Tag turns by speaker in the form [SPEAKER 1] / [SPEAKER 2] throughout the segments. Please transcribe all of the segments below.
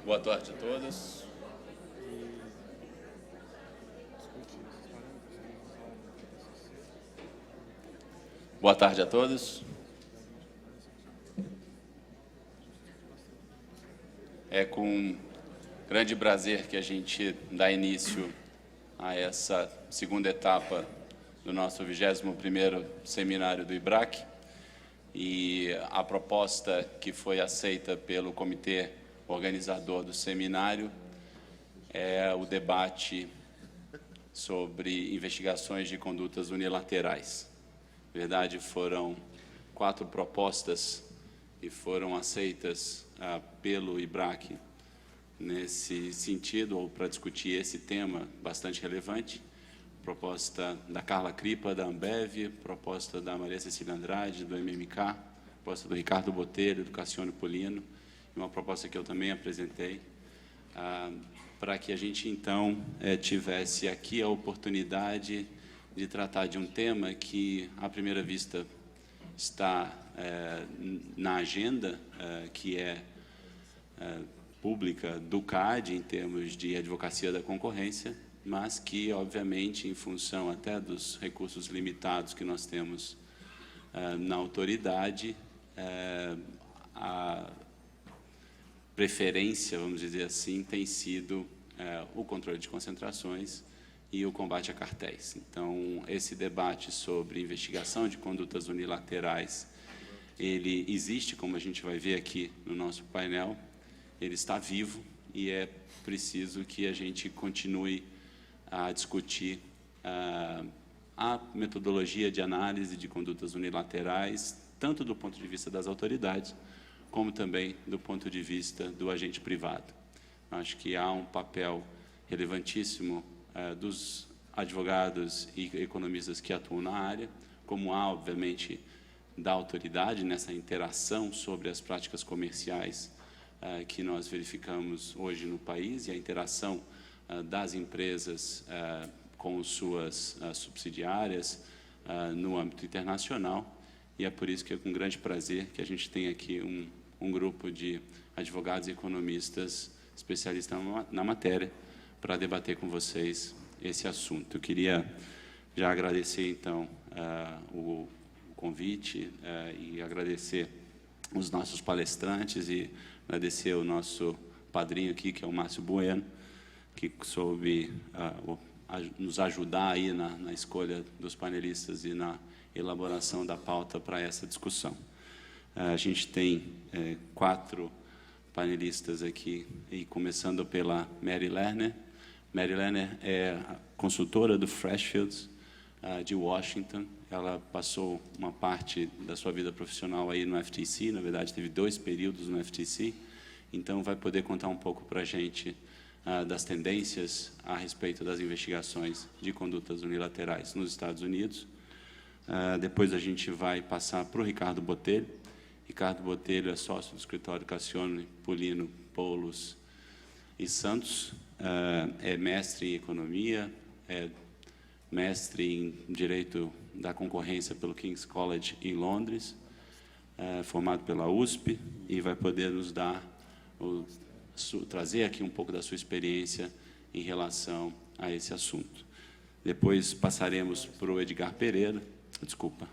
[SPEAKER 1] Boa tarde a todos. Boa tarde a todos. É com grande prazer que a gente dá início a essa segunda etapa do nosso 21º seminário do IBRAC. E a proposta que foi aceita pelo comitê organizador do seminário é o debate sobre investigações de condutas unilaterais. Na verdade, foram 4 propostas que foram aceitas pelo IBRAC nesse sentido, ou para discutir esse tema bastante relevante. Proposta da Carla Crippa, da Ambev, proposta da Maria Cecília Andrade, do MMK, proposta do Ricardo Botelho, do Cassiano Polino, e uma proposta que eu também apresentei, para que a gente, então, tivesse aqui a oportunidade de tratar de um tema que, à primeira vista, está na agenda, que é pública do CAD, em termos de advocacia da concorrência, mas que, obviamente, em função até dos recursos limitados que nós temos na autoridade, a preferência, vamos dizer assim, tem sido o controle de concentrações e o combate a cartéis. Então, esse debate sobre investigação de condutas unilaterais, ele existe, como a gente vai ver aqui no nosso painel, ele está vivo e é preciso que a gente continue a discutir a metodologia de análise de condutas unilaterais, tanto do ponto de vista das autoridades, como também do ponto de vista do agente privado. Acho que há um papel relevantíssimo dos advogados e economistas que atuam na área, como há, obviamente, da autoridade nessa interação sobre as práticas comerciais que nós verificamos hoje no país e a interação das empresas com suas subsidiárias no âmbito internacional. E é por isso que é com grande prazer que a gente tem aqui um grupo de advogados e economistas especialistas na matéria para debater com vocês esse assunto. Eu queria já agradecer, então, o convite e agradecer os nossos palestrantes e agradecer o nosso padrinho aqui, que é o Márcio Bueno, que soube nos ajudar aí na escolha dos panelistas e na elaboração da pauta para essa discussão. A gente tem 4 panelistas aqui, e começando pela Mary Lerner. Mary Lerner é consultora do Freshfields de Washington. Ela passou uma parte da sua vida profissional aí no FTC, na verdade teve 2 períodos no FTC, então vai poder contar um pouco para a gente das tendências a respeito das investigações de condutas unilaterais nos Estados Unidos. Depois a gente vai passar para o Ricardo Botelho. Ricardo Botelho é sócio do escritório Cassiano Polino, Poulos e Santos, é mestre em economia, é mestre em direito da concorrência pelo King's College em Londres, formado pela USP, e vai poder nos dar trazer aqui um pouco da sua experiência em relação a esse assunto. Depois passaremos para o Edgar Pereira, desculpa,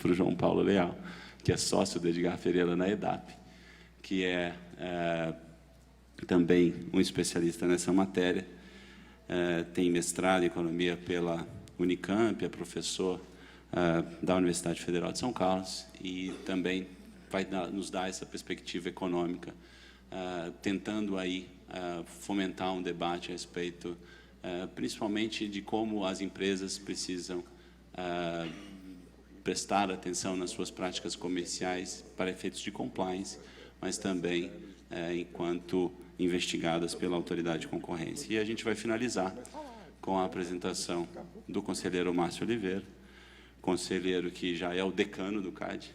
[SPEAKER 1] para o João Paulo Leal, que é sócio do Edgar Pereira na EDAP, que é também um especialista nessa matéria, tem mestrado em economia pela Unicamp, é professor da Universidade Federal de São Carlos e também vai nos dar essa perspectiva econômica, tentando aí fomentar um debate a respeito, principalmente de como as empresas precisam prestar atenção nas suas práticas comerciais para efeitos de compliance, mas também enquanto investigadas pela autoridade de concorrência. E a gente vai finalizar com a apresentação do conselheiro Márcio Oliveira, conselheiro que já é o decano do CAD.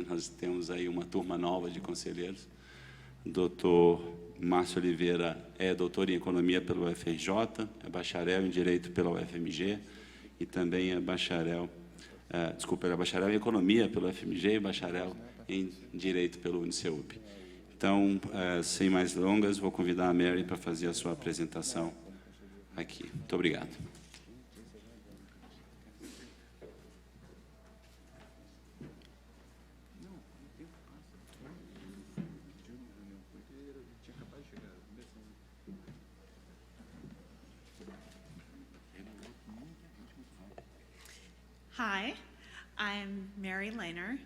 [SPEAKER 1] Nós temos aí uma turma nova de conselheiros. Dr. Márcio Oliveira é doutor em Economia pela UFRJ, é bacharel em Direito pela UFMG e também é bacharel, ele é bacharel em Economia pela UFMG e bacharel em Direito pelo UniceuP. Então, sem mais delongas, vou convidar a Mary para fazer a sua apresentação aqui. Muito obrigado.
[SPEAKER 2] Hi, I'm Mary Lehner,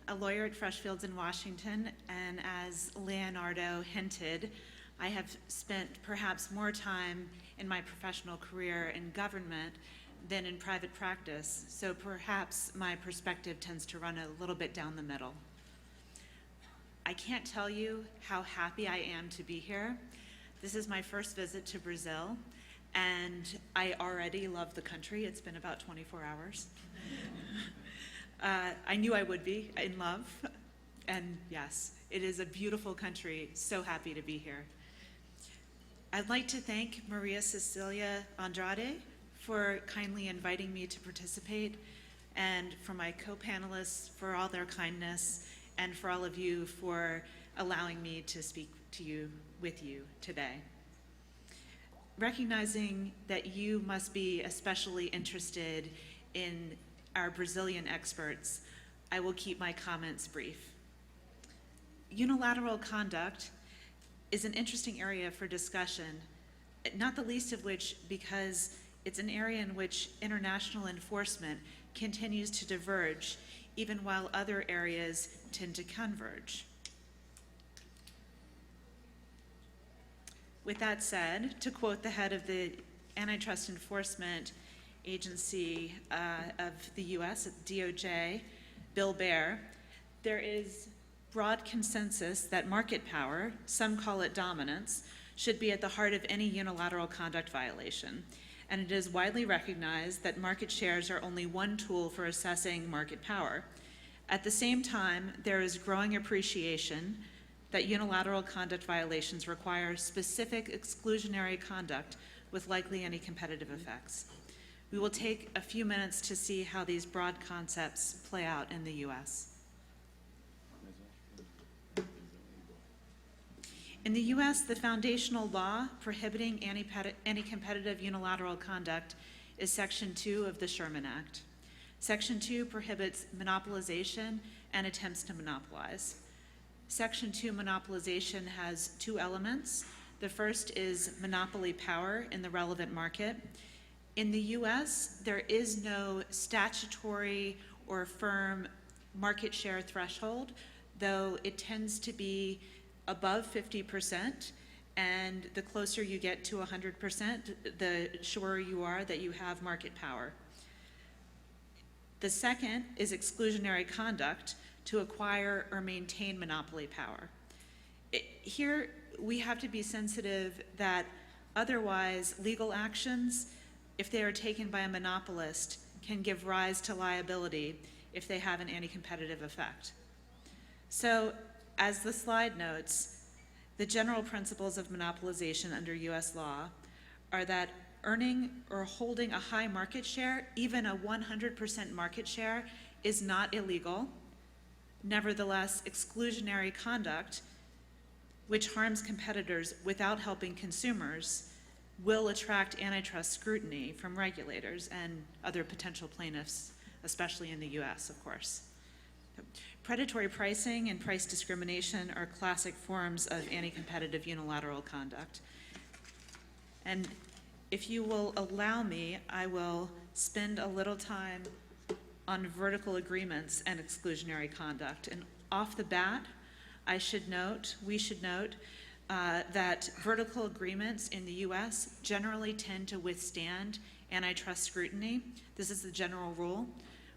[SPEAKER 2] a lawyer at Freshfields in Washington, and as Leonardo hinted, I have spent perhaps more time in my professional career in government than in private practice, so perhaps my perspective tends to run a little bit down the middle. I can't tell you how happy I am to be here. This is my first visit to Brazil, and I already love the country. It's been about 24 hours. I knew I would be in love, and yes, it is a beautiful country. So happy to be here. I'd like to thank Maria Cecilia Andrade for kindly inviting me to participate, and for my co-panelists for all their kindness, and for all of you for allowing me to speak to you, with you today. Recognizing that you must be especially interested in our Brazilian experts, I will keep my comments brief. Unilateral conduct is an interesting area for discussion, not the least of which because it's an area in which international enforcement continues to diverge, even while other areas tend to converge. With that said, to quote the head of the Antitrust Enforcement Agency of the US, DOJ, Bill Baer, there is broad consensus that market power, some call it dominance, should be at the heart of any unilateral conduct violation. And it is widely recognized that market shares are only one tool for assessing market power. At the same time, there is growing appreciation that unilateral conduct violations require specific exclusionary conduct with likely anti-competitive effects. We will take a few minutes to see how these broad concepts play out in the US. In the US, the foundational law prohibiting anti-competitive unilateral conduct is Section 2 of the Sherman Act. Section 2 prohibits monopolization and attempts to monopolize. Section 2 monopolization has two elements. The first is monopoly power in the relevant market. In the US, there is no statutory or firm market share threshold, though it tends to be above 50%, and the closer you get to 100%, the surer you are that you have market power. The second is exclusionary conduct to acquire or maintain monopoly power. Here, we have to be sensitive that otherwise legal actions, if they are taken by a monopolist, can give rise to liability if they have an anti-competitive effect. So, as the slide notes, the general principles of monopolization under US law are that earning or holding a high market share, even a 100% market share, is not illegal. Nevertheless, exclusionary conduct, which harms competitors without helping consumers, will attract antitrust scrutiny from regulators and other potential plaintiffs, especially in the US, of course. Predatory pricing and price discrimination are classic forms of anti-competitive unilateral conduct. And if you will allow me, I will spend a little time on vertical agreements and exclusionary conduct. And off the bat, we should note that vertical agreements in the US generally tend to withstand antitrust scrutiny. This is the general rule.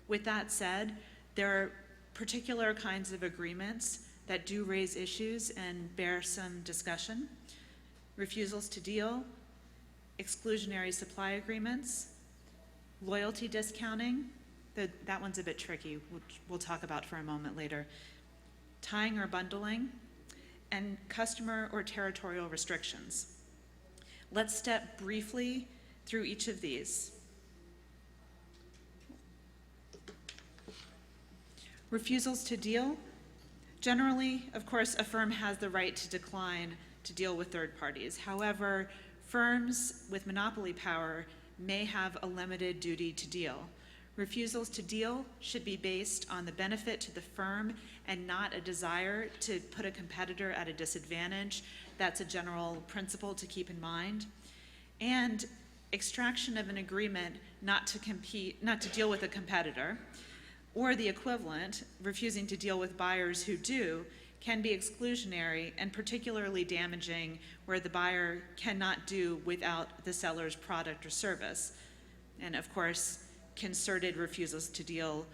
[SPEAKER 2] With that said, there are particular kinds of agreements that do raise issues and bear some discussion. Refusals to deal, exclusionary supply agreements, loyalty discounting, that one's a bit tricky, which we'll talk about for a moment later, tying or bundling, and customer or territorial restrictions. Let's step briefly through each of these. Refusals to deal. Generally, of course, a firm has the right to decline to deal with third parties. However, firms with monopoly power may have a limited duty to deal. Refusals to deal should be based on the benefit to the firm and not a desire to put a competitor at a disadvantage. That's a general principle to keep in mind. And extraction of an agreement not to deal with a competitor, or the equivalent, refusing to deal with buyers who do, can be exclusionary and particularly damaging where the buyer cannot do without the seller's product or service. And of course, concerted refusals to deal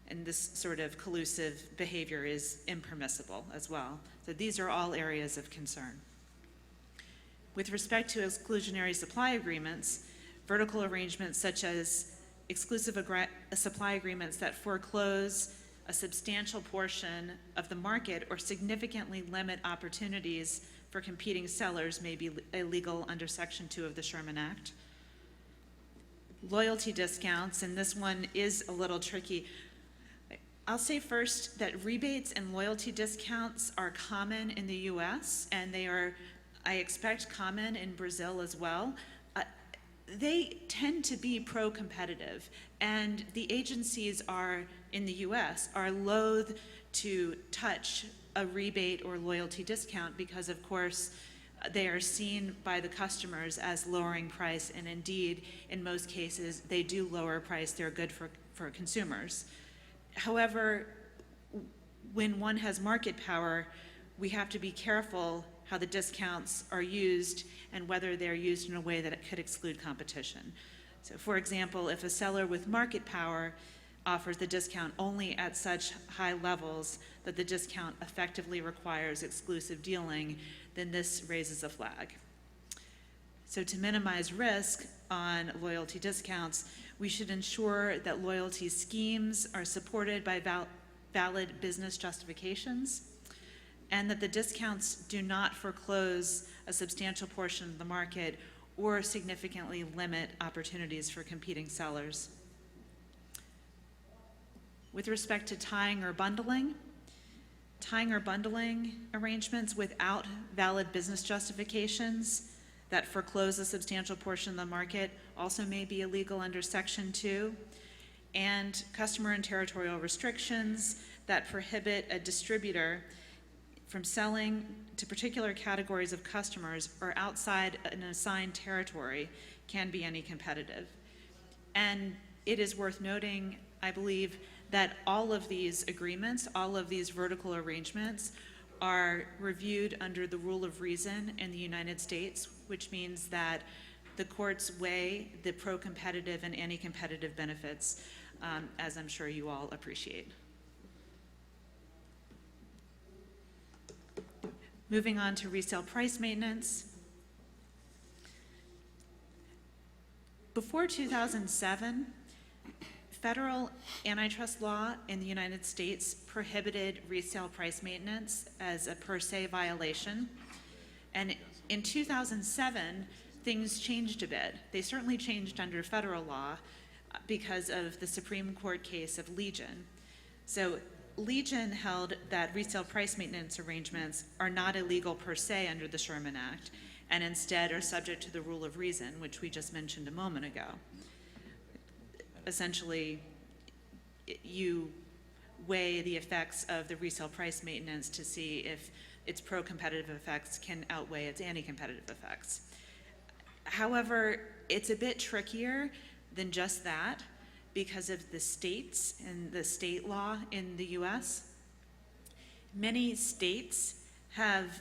[SPEAKER 2] and this sort of collusive behavior is impermissible as well. So these are all areas of concern. With respect to exclusionary supply agreements, vertical arrangements such as exclusive supply agreements that foreclose a substantial portion of the market or significantly limit opportunities for competing sellers may be illegal under Section 2 of the Sherman Act. Loyalty discounts, and this one is a little tricky. I'll say first that rebates and loyalty discounts are common in the US, and they are, I expect, common in Brazil as well. They tend to be pro-competitive, and the agencies in the US are loath to touch a rebate or loyalty discount because, of course, they are seen by the customers as lowering price, and indeed, in most cases, they do lower price. They're good for consumers. However, when one has market power, we have to be careful how the discounts are used and whether they're used in a way that it could exclude competition. So for example, if a seller with market power offers the discount only at such high levels that the discount effectively requires exclusive dealing, then this raises a flag. So to minimize risk on loyalty discounts, we should ensure that loyalty schemes are supported by valid business justifications, and that the discounts do not foreclose a substantial portion of the market or significantly limit opportunities for competing sellers. With respect to tying or bundling arrangements without valid business justifications that foreclose a substantial portion of the market also may be illegal under Section 2, and customer and territorial restrictions that prohibit a distributor from selling to particular categories of customers or outside an assigned territory can be anti-competitive. And it is worth noting, I believe, that all of these agreements, all of these vertical arrangements are reviewed under the rule of reason in the United States, which means that the courts weigh the pro-competitive and anti-competitive benefits, as I'm sure you all appreciate. Moving on to resale price maintenance. Before 2007, federal antitrust law in the United States prohibited resale price maintenance as a per se violation. And in 2007, things changed a bit. They certainly changed under federal law because of the Supreme Court case of Legion. So Legion held that resale price maintenance arrangements are not illegal per se under the Sherman Act, and instead are subject to the rule of reason, which we just mentioned a moment ago. Essentially, you weigh the effects of the resale price maintenance to see if its pro-competitive effects can outweigh its anti-competitive effects. However, it's a bit trickier than just that because of the states and the state law in the US. Many states have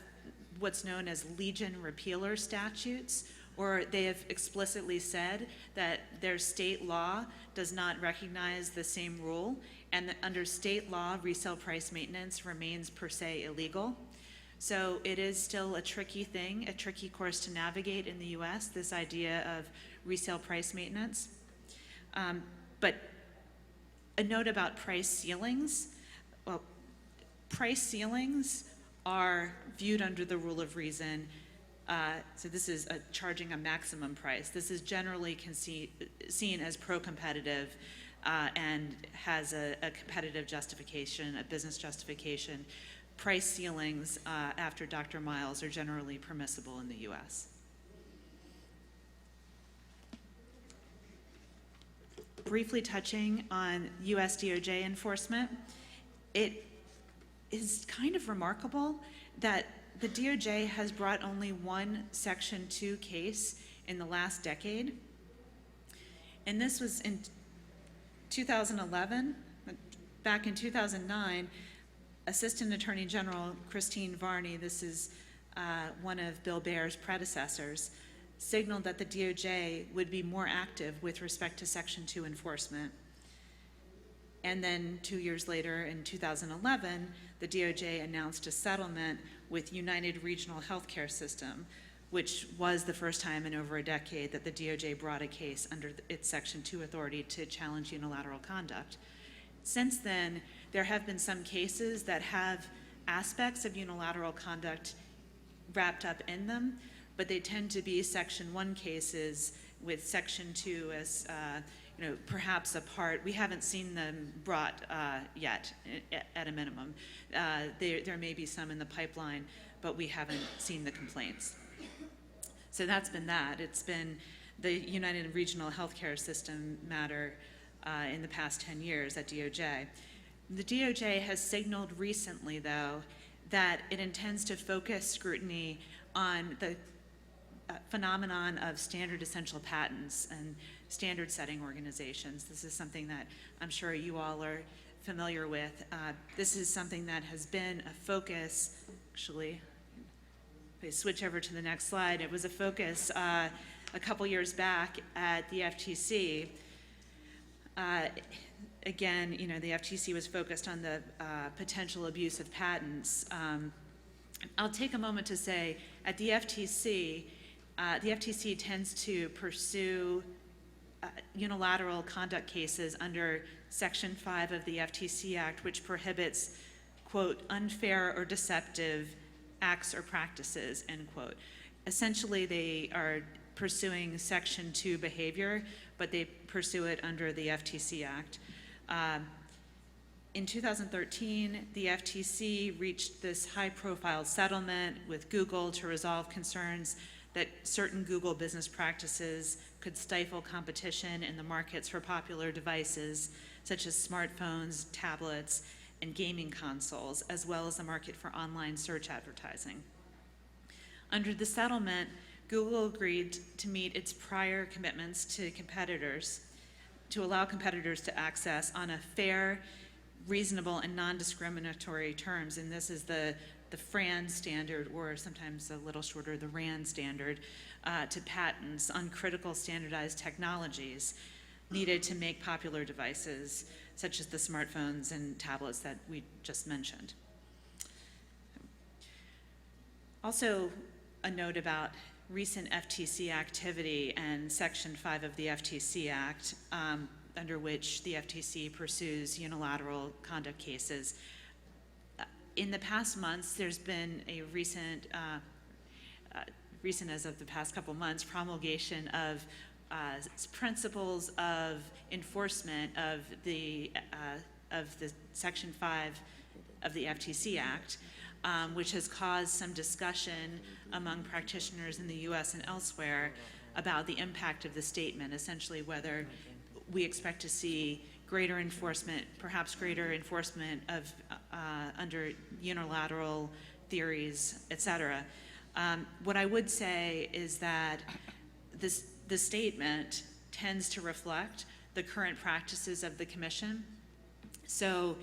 [SPEAKER 2] what's known as Legion repealer statutes, or they have explicitly said that their state law does not recognize the same rule, and that under state law, resale price maintenance remains per se illegal. So it is still a tricky thing, a tricky course to navigate in the US, this idea of resale price maintenance. But a note about price ceilings. Well, price ceilings are viewed under the rule of reason. So this is charging a maximum price. This is generally seen as pro-competitive and has a competitive justification, a business justification. price ceilings after Dr. Miles are generally permissible in the U.S. Briefly touching on U.S. DOJ enforcement, it is kind of remarkable that the DOJ has brought only one Section 2 case in the last decade, and this was in 2011. Back in 2009, Assistant Attorney General Christine Varney, this is one of Bill Bayer's predecessors, signaled that the DOJ would be more active with respect to Section 2 enforcement. And then 2 years later, in 2011, the DOJ announced a settlement with United Regional Healthcare System, which was the first time in over a decade that the DOJ brought a case under its Section 2 authority to challenge unilateral conduct. Since then, there have been some cases that have aspects of unilateral conduct wrapped up in them, but they tend to be Section 1 cases with Section 2 as perhaps a part. We haven't seen them brought yet, at a minimum. There may be some in the pipeline, but we haven't seen the complaints. So that's been that. It's been the United Regional Healthcare System matter in the past 10 years at DOJ. The DOJ has signaled recently, though, that it intends to focus scrutiny on the phenomenon of standard essential patents and standard setting organizations. This is something that I'm sure you all are familiar with. This is something that has been a focus, actually, if I switch over to the next slide, it was a focus a couple years back at the FTC. Again, the FTC was focused on the potential abuse of patents. I'll take a moment to say, at the FTC tends to pursue unilateral conduct cases under Section 5 of the FTC Act, which prohibits, quote, unfair or deceptive acts or practices, end quote. Essentially, they are pursuing Section 2 behavior, but they pursue it under the FTC Act. In 2013, the FTC reached this high-profile settlement with Google to resolve concerns that certain Google business practices could stifle competition in the markets for popular devices, such as smartphones, tablets, and gaming consoles, as well as the market for online search advertising. Under the settlement, Google agreed to meet its prior commitments to competitors, to allow competitors to access on a fair, reasonable, and non-discriminatory terms, and this is the FRAND standard, or sometimes a little shorter, the RAND standard, to patents on critical standardized technologies needed to make popular devices, such as the smartphones and tablets that we just mentioned. Also, a note about recent FTC activity and Section 5 of the FTC Act, under which the FTC pursues unilateral conduct cases. In the past months, there's been a recent as of the past couple months, promulgation of principles of enforcement of the Section 5 of the FTC Act, which has caused some discussion among practitioners in the U.S. and elsewhere about the impact of the statement, essentially whether we expect to see greater enforcement, perhaps greater enforcement of under unilateral theories, et cetera. What I would say is that the statement tends to reflect the current practices of the Commission. So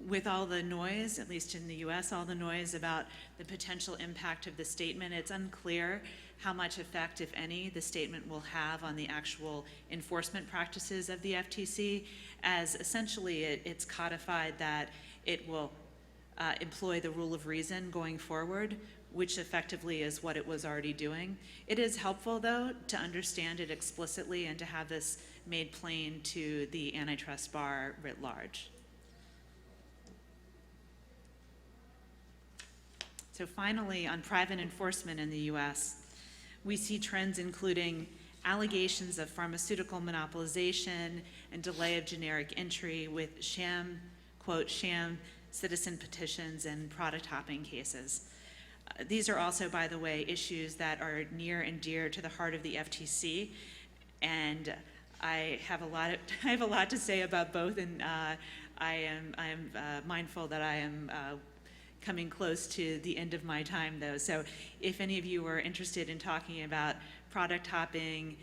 [SPEAKER 2] with all the noise, at least in the US, all the noise about the potential impact of the statement, it's unclear how much effect, if any, the statement will have on the actual enforcement practices of the FTC, as essentially it's codified that it will employ the rule of reason going forward, which effectively is what it was already doing. It is helpful, though, to understand it explicitly and to have this made plain to the antitrust bar writ large. So finally, on private enforcement in the US, we see trends including allegations of pharmaceutical monopolization and delay of generic entry with sham citizen petitions, and product hopping cases. These are also, by the way, issues that are near and dear to the heart of the FTC, and I have a lot to say about both, and I am mindful that I am coming close to the end of my time, though. So if any of you are interested in talking about product hopping,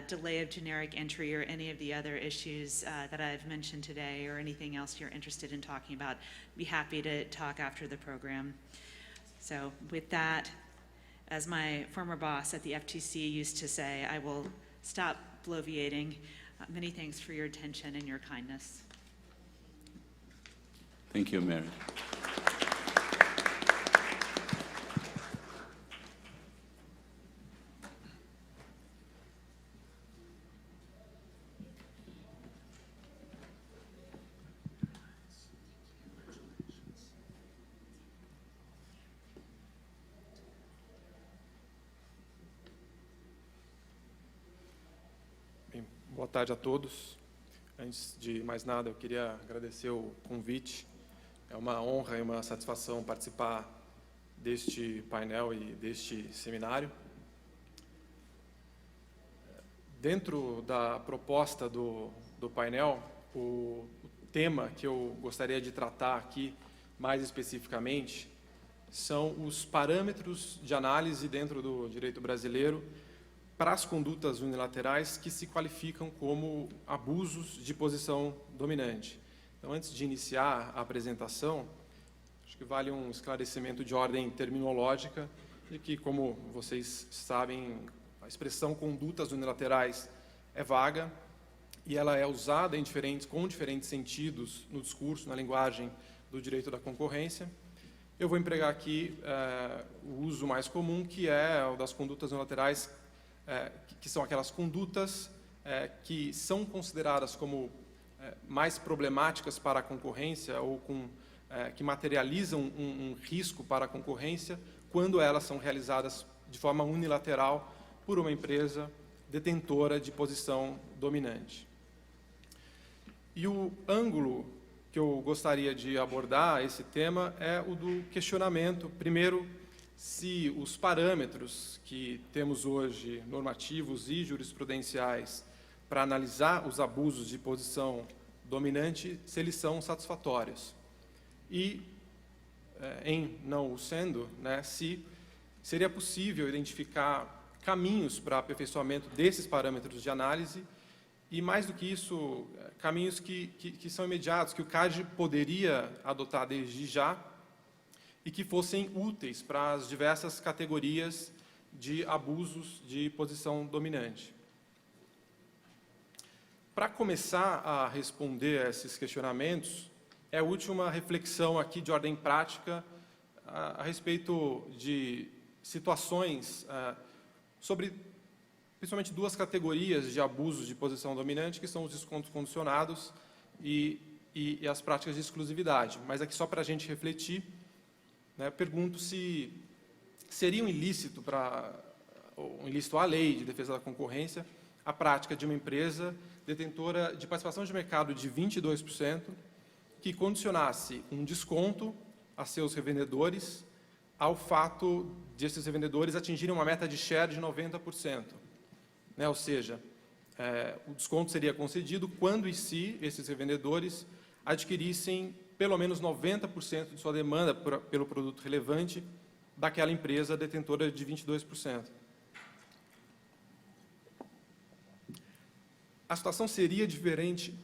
[SPEAKER 2] delay of generic entry, or any of the other issues that I've mentioned today, or anything else you're interested in talking about, I'd be happy to talk after the program. So with that, as my former boss at the FTC used to say, I will stop bloviating. Many thanks for your attention and your kindness.
[SPEAKER 1] Thank you, Mary.
[SPEAKER 3] Boa tarde a todos. Antes de mais nada, eu queria agradecer o convite. É uma honra e uma satisfação participar deste painel e deste seminário. Dentro da proposta do painel, o tema que eu gostaria de tratar aqui, mais especificamente, são os parâmetros de análise dentro do direito brasileiro para as condutas unilaterais que se qualificam como abusos de posição dominante. Então, antes de iniciar a apresentação, acho que vale um esclarecimento de ordem terminológica, de que, como vocês sabem, a expressão condutas unilaterais é vaga e ela é usada com diferentes sentidos no discurso, na linguagem do direito da concorrência. Eu vou empregar aqui o uso mais comum, que é o das condutas unilaterais, que são aquelas condutas que são consideradas como mais problemáticas para a concorrência ou que materializam um risco para a concorrência quando elas são realizadas de forma unilateral por uma empresa detentora de posição dominante. E o ângulo que eu gostaria de abordar esse tema é o do questionamento, primeiro, se os parâmetros que temos hoje, normativos e jurisprudenciais, para analisar os abusos de posição dominante, se eles são satisfatórios. E, em não o sendo, se seria possível identificar caminhos para aperfeiçoamento desses parâmetros de análise e, mais do que isso, caminhos que são imediatos, que o CAD poderia adotar desde já, e que fossem úteis para as diversas categorias de abusos de posição dominante. Para começar a responder a esses questionamentos, é útil uma reflexão aqui de ordem prática a respeito de situações sobre, principalmente, duas categorias de abusos de posição dominante, que são os descontos condicionados e as práticas de exclusividade. Mas aqui, só para a gente refletir, pergunto se seria um ilícito à lei de defesa da concorrência a prática de uma empresa detentora de participação de mercado de 22% que condicionasse um desconto a seus revendedores ao fato de esses revendedores atingirem uma meta de share de 90%. Ou seja, o desconto seria concedido quando e se esses revendedores adquirissem pelo menos 90% de sua demanda pelo produto relevante daquela empresa detentora de 22%. A situação seria diferente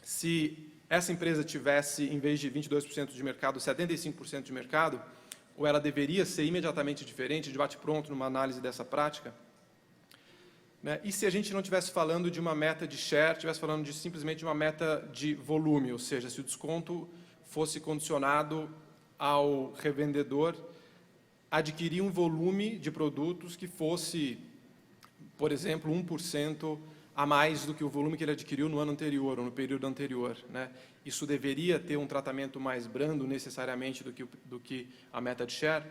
[SPEAKER 3] se essa empresa tivesse, em vez de 22% de mercado, 75% de mercado, ou ela deveria ser imediatamente diferente, de bate-pronto, numa análise dessa prática? E se a gente não estivesse falando de uma meta de share, estivesse falando simplesmente de uma meta de volume, ou seja, se o desconto fosse condicionado ao revendedor adquirir um volume de produtos que fosse, por exemplo, 1% a mais do que o volume que ele adquiriu no ano anterior ou no período anterior. Isso deveria ter um tratamento mais brando, necessariamente, do que a meta de share?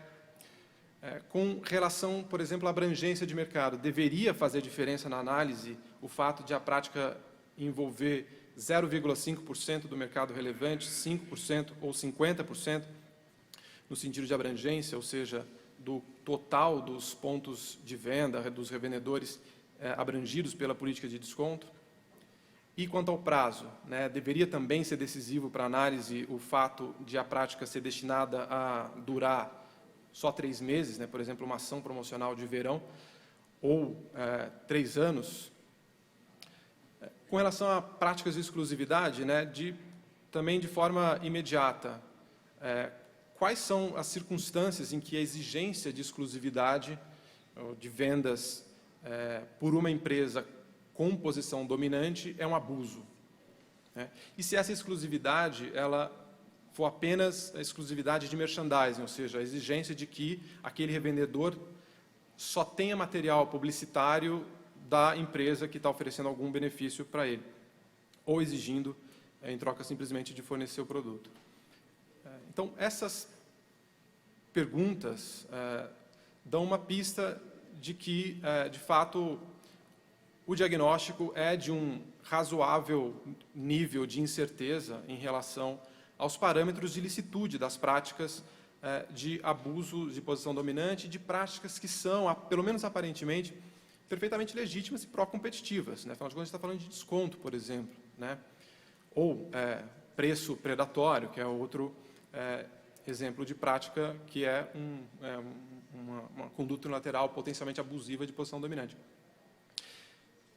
[SPEAKER 3] Com relação, por exemplo, à abrangência de mercado, deveria fazer diferença na análise o fato de a prática envolver 0,5% do mercado relevante, 5% ou 50%, no sentido de abrangência, ou seja, do total dos pontos de venda, dos revendedores abrangidos pela política de desconto. E quanto ao prazo, né, deveria também ser decisivo para a análise o fato de a prática ser destinada a durar só 3 meses, né, por exemplo, uma ação promocional de verão, ou 3 anos. Com relação a práticas de exclusividade, né, também de forma imediata, quais são as circunstâncias em que a exigência de exclusividade de vendas por uma empresa com posição dominante é um abuso, né? E se essa exclusividade ela for apenas a exclusividade de merchandising, ou seja, a exigência de que aquele revendedor só tenha material publicitário da empresa que está oferecendo algum benefício para ele, ou exigindo, em troca simplesmente de fornecer o produto. Então, essas perguntas dão uma pista de que, de fato, o diagnóstico é de um razoável nível de incerteza em relação aos parâmetros de licitude das práticas de abuso de posição dominante, de práticas que são, pelo menos aparentemente, perfeitamente legítimas e pró-competitivas, né? Afinal de contas, a gente está falando de desconto, por exemplo, né? Ou preço predatório, que é outro exemplo de prática que é uma conduta unilateral potencialmente abusiva de posição dominante.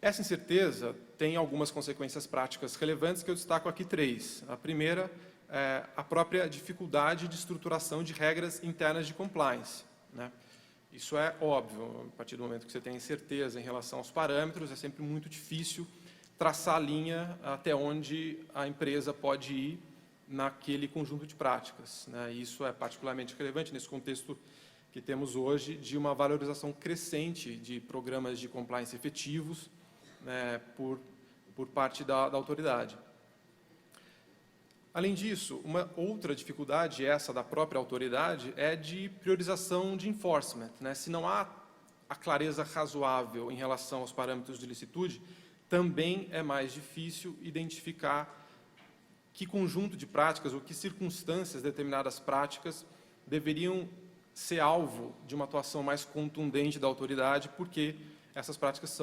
[SPEAKER 3] Essa incerteza tem algumas consequências práticas relevantes que eu destaco aqui 3. A primeira é a própria dificuldade de estruturação de regras internas de compliance, né? Isso é óbvio, a partir do momento que você tem incerteza em relação aos parâmetros, é sempre muito difícil traçar a linha até onde a empresa pode ir naquele conjunto de práticas, né? E isso é particularmente relevante nesse contexto que temos hoje de uma valorização crescente de programas de compliance efetivos, né, por parte da autoridade. Além disso, uma outra dificuldade, essa da própria autoridade, é de priorização de enforcement, né? Se não há a clareza razoável em relação aos parâmetros de licitude, também é mais difícil identificar que conjunto de práticas ou que circunstâncias determinadas práticas deveriam ser alvo de uma atuação mais contundente da autoridade, porque essas práticas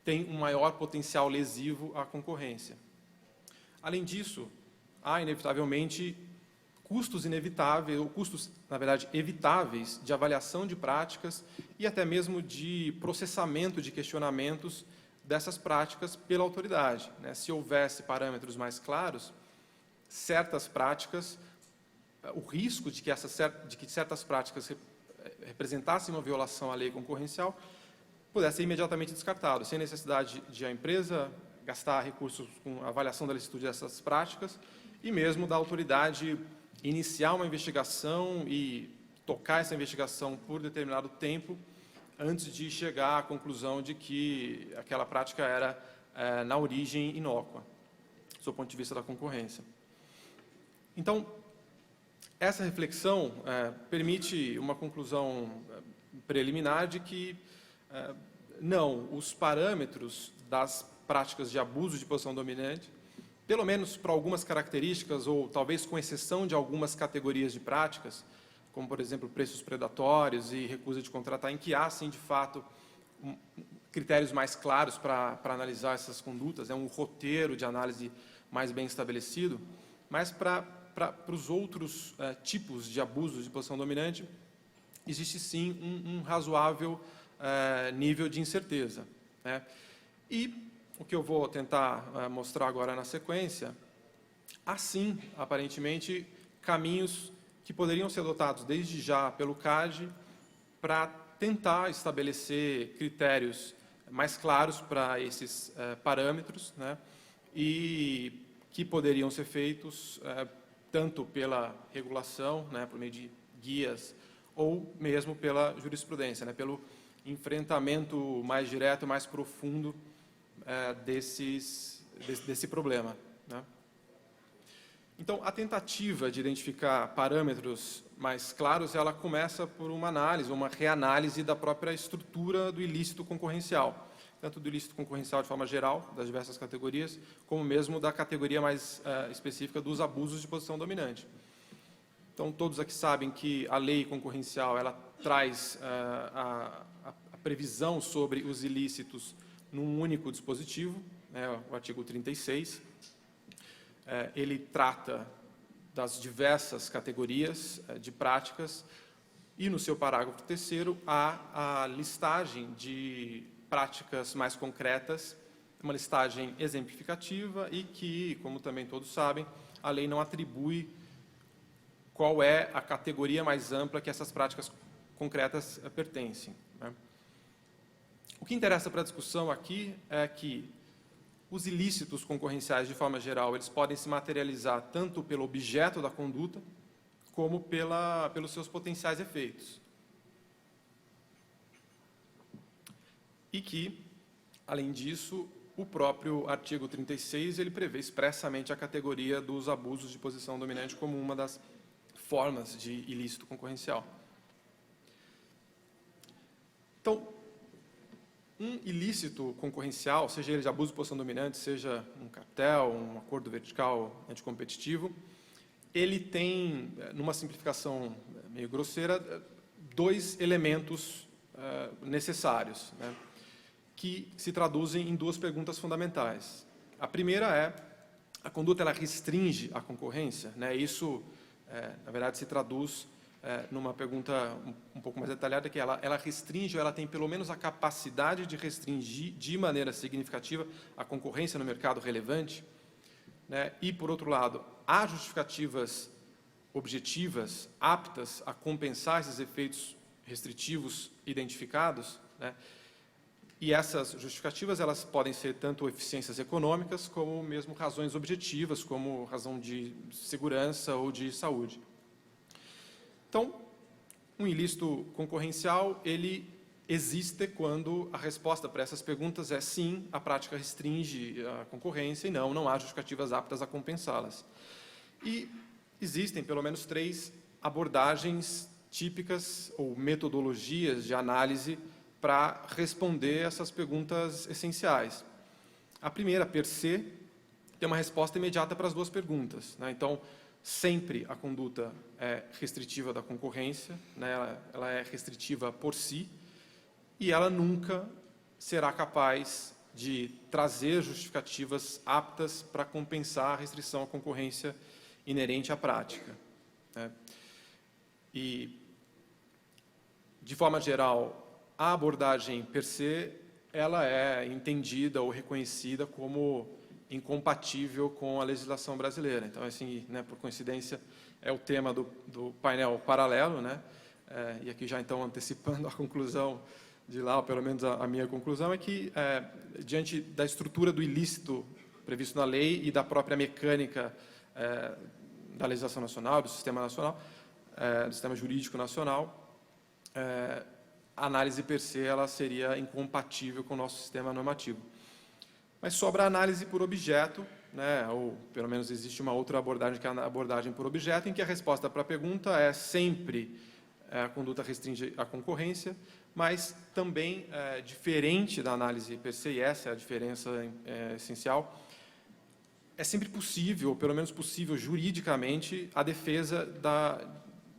[SPEAKER 3] têm um maior potencial lesivo à concorrência. Além disso, há, inevitavelmente, custos inevitáveis, ou custos, na verdade, evitáveis, de avaliação de práticas e até mesmo de processamento de questionamentos dessas práticas pela autoridade, né? Se houvesse parâmetros mais claros, certas práticas, o risco de que certas práticas representassem uma violação à lei concorrencial pudesse ser imediatamente descartado, sem necessidade de a empresa gastar recursos com a avaliação da licitude dessas práticas e mesmo da autoridade iniciar uma investigação e tocar essa investigação por determinado tempo antes de chegar à conclusão de que aquela prática era, na origem, inócua, do ponto de vista da concorrência. Então, essa reflexão permite uma conclusão preliminar de que, não, os parâmetros das práticas de abuso de posição dominante, pelo menos para algumas características, ou talvez com exceção de algumas categorias de práticas, como, por exemplo, preços predatórios e recusa de contratar, em que há, sim, de fato, critérios mais claros para analisar essas condutas, um roteiro de análise mais bem estabelecido, mas para os outros tipos de abuso de posição dominante, existe, sim, um razoável nível de incerteza, né? E o que eu vou tentar mostrar agora na sequência, há, sim, aparentemente, caminhos que poderiam ser adotados desde já pelo CAD para tentar estabelecer critérios mais claros para esses parâmetros, né, e que poderiam ser feitos tanto pela regulação, né, por meio de guias, ou mesmo pela jurisprudência, né, pelo enfrentamento mais direto, mais profundo desse problema, né? Então, a tentativa de identificar parâmetros mais claros, ela começa por uma análise, uma reanálise da própria estrutura do ilícito concorrencial. tanto do ilícito concorrencial de forma geral, das diversas categorias, como mesmo da categoria mais específica dos abusos de posição dominante. Então, todos aqui sabem que a lei concorrencial ela traz a previsão sobre os ilícitos num único dispositivo, né, o artigo 36. Ele trata das diversas categorias de práticas e, no seu parágrafo 3º, há a listagem de práticas mais concretas, uma listagem exemplificativa e que, como também todos sabem, a lei não atribui qual é a categoria mais ampla que essas práticas concretas pertencem, né? O que interessa para a discussão aqui é que os ilícitos concorrenciais, de forma geral, eles podem se materializar tanto pelo objeto da conduta, como pelos seus potenciais efeitos. E que, além disso, o próprio artigo 36 ele prevê expressamente a categoria dos abusos de posição dominante como uma das formas de ilícito concorrencial. Então, um ilícito concorrencial, seja ele de abuso de posição dominante, seja um cartel, um acordo vertical anticompetitivo, ele tem, numa simplificação meio grosseira, dois elementos necessários, né, que se traduzem em duas perguntas fundamentais. A primeira é, a conduta ela restringe a concorrência, né? Isso, na verdade, se traduz numa pergunta um pouco mais detalhada, que ela restringe, ou ela tem pelo menos a capacidade de restringir de maneira significativa a concorrência no mercado relevante, né? E, por outro lado, há justificativas objetivas aptas a compensar esses efeitos restritivos identificados, né? E essas justificativas elas podem ser tanto eficiências econômicas como mesmo razões objetivas, como razão de segurança ou de saúde. Então, um ilícito concorrencial, ele existe quando a resposta para essas perguntas é sim, a prática restringe a concorrência e não há justificativas aptas a compensá-las. E existem pelo menos 3 abordagens típicas ou metodologias de análise para responder essas perguntas essenciais. A primeira, per se, tem uma resposta imediata para as duas perguntas, né? Então, sempre a conduta é restritiva da concorrência, né? Ela é restritiva por si, e ela nunca será capaz de trazer justificativas aptas para compensar a restrição à concorrência inerente à prática, né? E, de forma geral, a abordagem per se, ela é entendida ou reconhecida como incompatível com a legislação brasileira. Então, assim, né, por coincidência, é o tema do painel paralelo, né? E aqui já, então, antecipando a conclusão de lá, ou pelo menos a minha conclusão, é que, diante da estrutura do ilícito previsto na lei e da própria mecânica da legislação nacional, do sistema nacional, do sistema jurídico nacional, a análise per se ela seria incompatível com o nosso sistema normativo. Mas sobra a análise por objeto, né, ou pelo menos existe uma outra abordagem, que é a abordagem por objeto, em que a resposta para a pergunta é sempre a conduta restringe a concorrência, mas também, diferente da análise per se, e essa é a diferença essencial, é sempre possível, ou pelo menos possível juridicamente, a defesa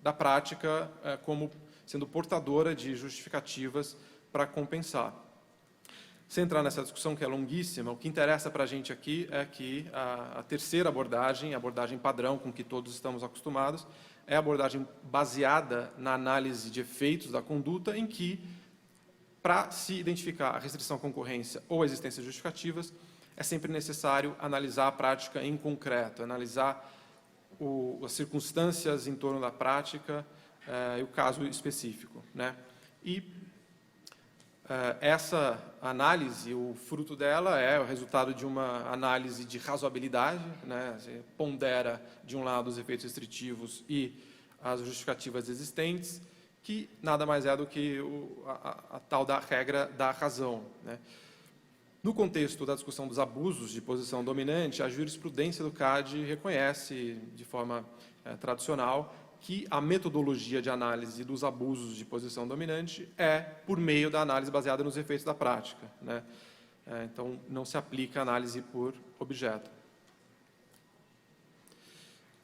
[SPEAKER 3] da prática como sendo portadora de justificativas para compensar. Sem entrar nessa discussão que é longuíssima, o que interessa para a gente aqui é que a terceira abordagem, a abordagem padrão com que todos estamos acostumados, é a abordagem baseada na análise de efeitos da conduta, em que, para se identificar a restrição à concorrência ou a existência de justificativas, é sempre necessário analisar a prática em concreto, analisar as circunstâncias em torno da prática, e o caso específico, né? E essa análise, o fruto dela é o resultado de uma análise de razoabilidade, né? Você pondera, de um lado, os efeitos restritivos e as justificativas existentes, que nada mais é do que a tal da regra da razão, né? No contexto da discussão dos abusos de posição dominante, a jurisprudência do CAD reconhece, de forma tradicional, que a metodologia de análise dos abusos de posição dominante é por meio da análise baseada nos efeitos da prática, né? Então, não se aplica a análise por objeto.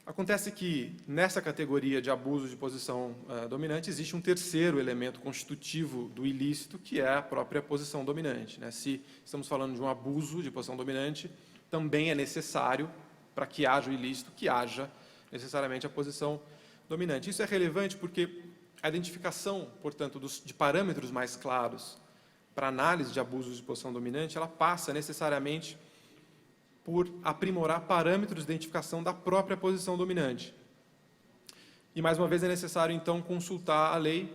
[SPEAKER 3] Acontece que, nessa categoria de abuso de posição dominante, existe um terceiro elemento constitutivo do ilícito, que é a própria posição dominante, né? Se estamos falando de um abuso de posição dominante, também é necessário, para que haja o ilícito, que haja necessariamente a posição dominante. Isso é relevante porque a identificação, portanto, de parâmetros mais claros para análise de abusos de posição dominante, ela passa necessariamente por aprimorar parâmetros de identificação da própria posição dominante. E, mais uma vez, é necessário, então, consultar a lei,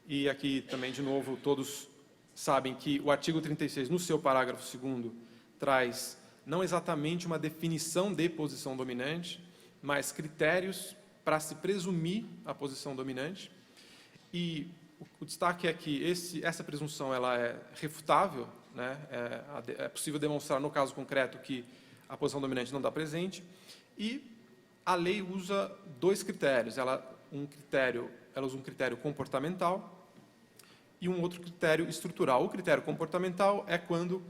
[SPEAKER 3] e aqui também, de novo, todos sabem que o artigo 36, no seu parágrafo 2º, traz não exatamente uma definição de posição dominante, mas critérios para se presumir a posição dominante. E o destaque é que essa presunção ela é refutável, né? É possível demonstrar, no caso concreto, que a posição dominante não está presente, e a lei usa dois critérios. Ela usa um critério comportamental e um outro critério estrutural. O critério comportamental é quando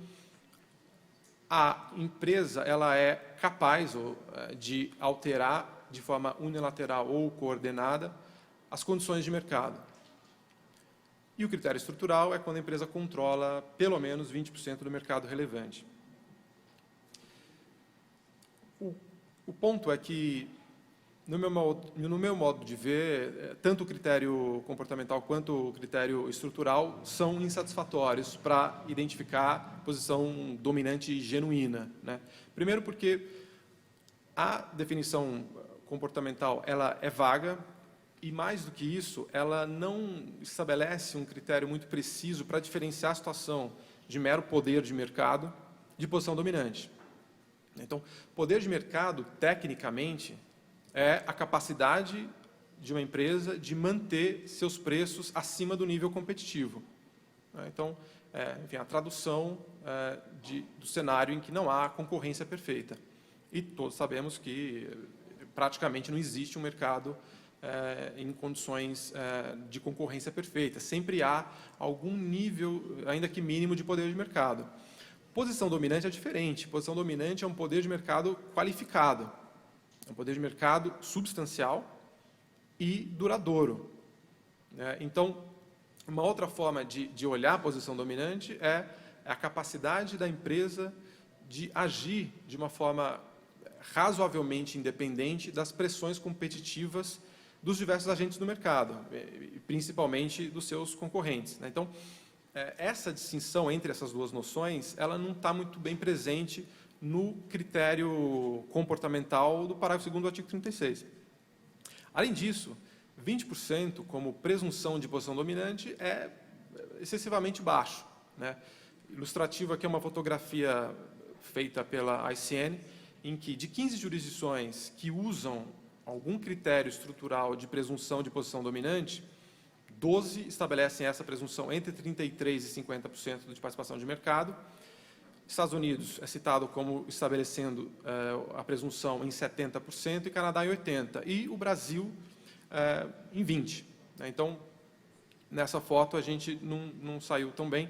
[SPEAKER 3] a empresa ela é capaz de alterar de forma unilateral ou coordenada as condições de mercado. E o critério estrutural é quando a empresa controla pelo menos 20% do mercado relevante. O ponto é que, no meu modo de ver, tanto o critério comportamental quanto o critério estrutural são insatisfatórios para identificar posição dominante genuína, né? Primeiro porque a definição comportamental ela é vaga e, mais do que isso, ela não estabelece um critério muito preciso para diferenciar a situação de mero poder de mercado de posição dominante. Então, poder de mercado, tecnicamente, é a capacidade de uma empresa de manter seus preços acima do nível competitivo. Então, enfim, a tradução do cenário em que não há concorrência perfeita. E todos sabemos que praticamente não existe um mercado em condições de concorrência perfeita. Sempre há algum nível, ainda que mínimo, de poder de mercado. Posição dominante é diferente. Posição dominante é um poder de mercado qualificado. É um poder de mercado substancial e duradouro. Então, uma outra forma de olhar a posição dominante é a capacidade da empresa de agir de uma forma razoavelmente independente das pressões competitivas dos diversos agentes do mercado, principalmente dos seus concorrentes. Então, essa distinção entre essas duas noções, ela não está muito bem presente no critério comportamental do parágrafo 2º do artigo 36. Além disso, 20% como presunção de posição dominante é excessivamente baixo, né? Ilustrativo aqui é uma fotografia feita pela ICN, em que de 15 jurisdições que usam algum critério estrutural de presunção de posição dominante, 12 estabelecem essa presunção entre 33% e 50% de participação de mercado. Estados Unidos é citado como estabelecendo a presunção em 70% e Canadá em 80%. E o Brasil em 20%. Então, nessa foto, a gente não saiu tão bem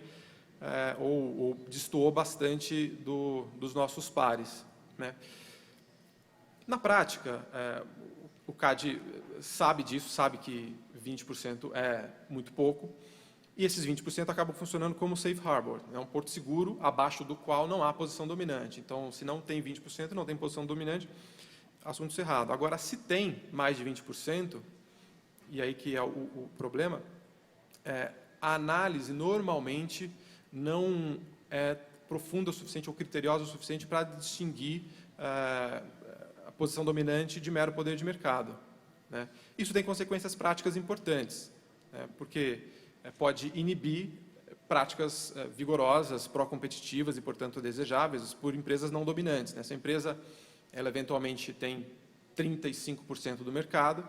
[SPEAKER 3] ou destoou bastante dos nossos pares, né? Na prática, o CAD sabe disso, sabe que 20% é muito pouco, e esses 20% acabam funcionando como safe harbor, é um porto seguro abaixo do qual não há posição dominante. Então, se não tem 20%, não tem posição dominante, assunto encerrado. Agora, se tem mais de 20%, e aí que é o problema, a análise normalmente não é profunda o suficiente ou criteriosa o suficiente para distinguir a posição dominante de mero poder de mercado, né? Isso tem consequências práticas importantes, né? Porque pode inibir práticas vigorosas, pró-competitivas e, portanto, desejáveis por empresas não dominantes, né? Essa empresa, ela eventualmente tem 35% do mercado,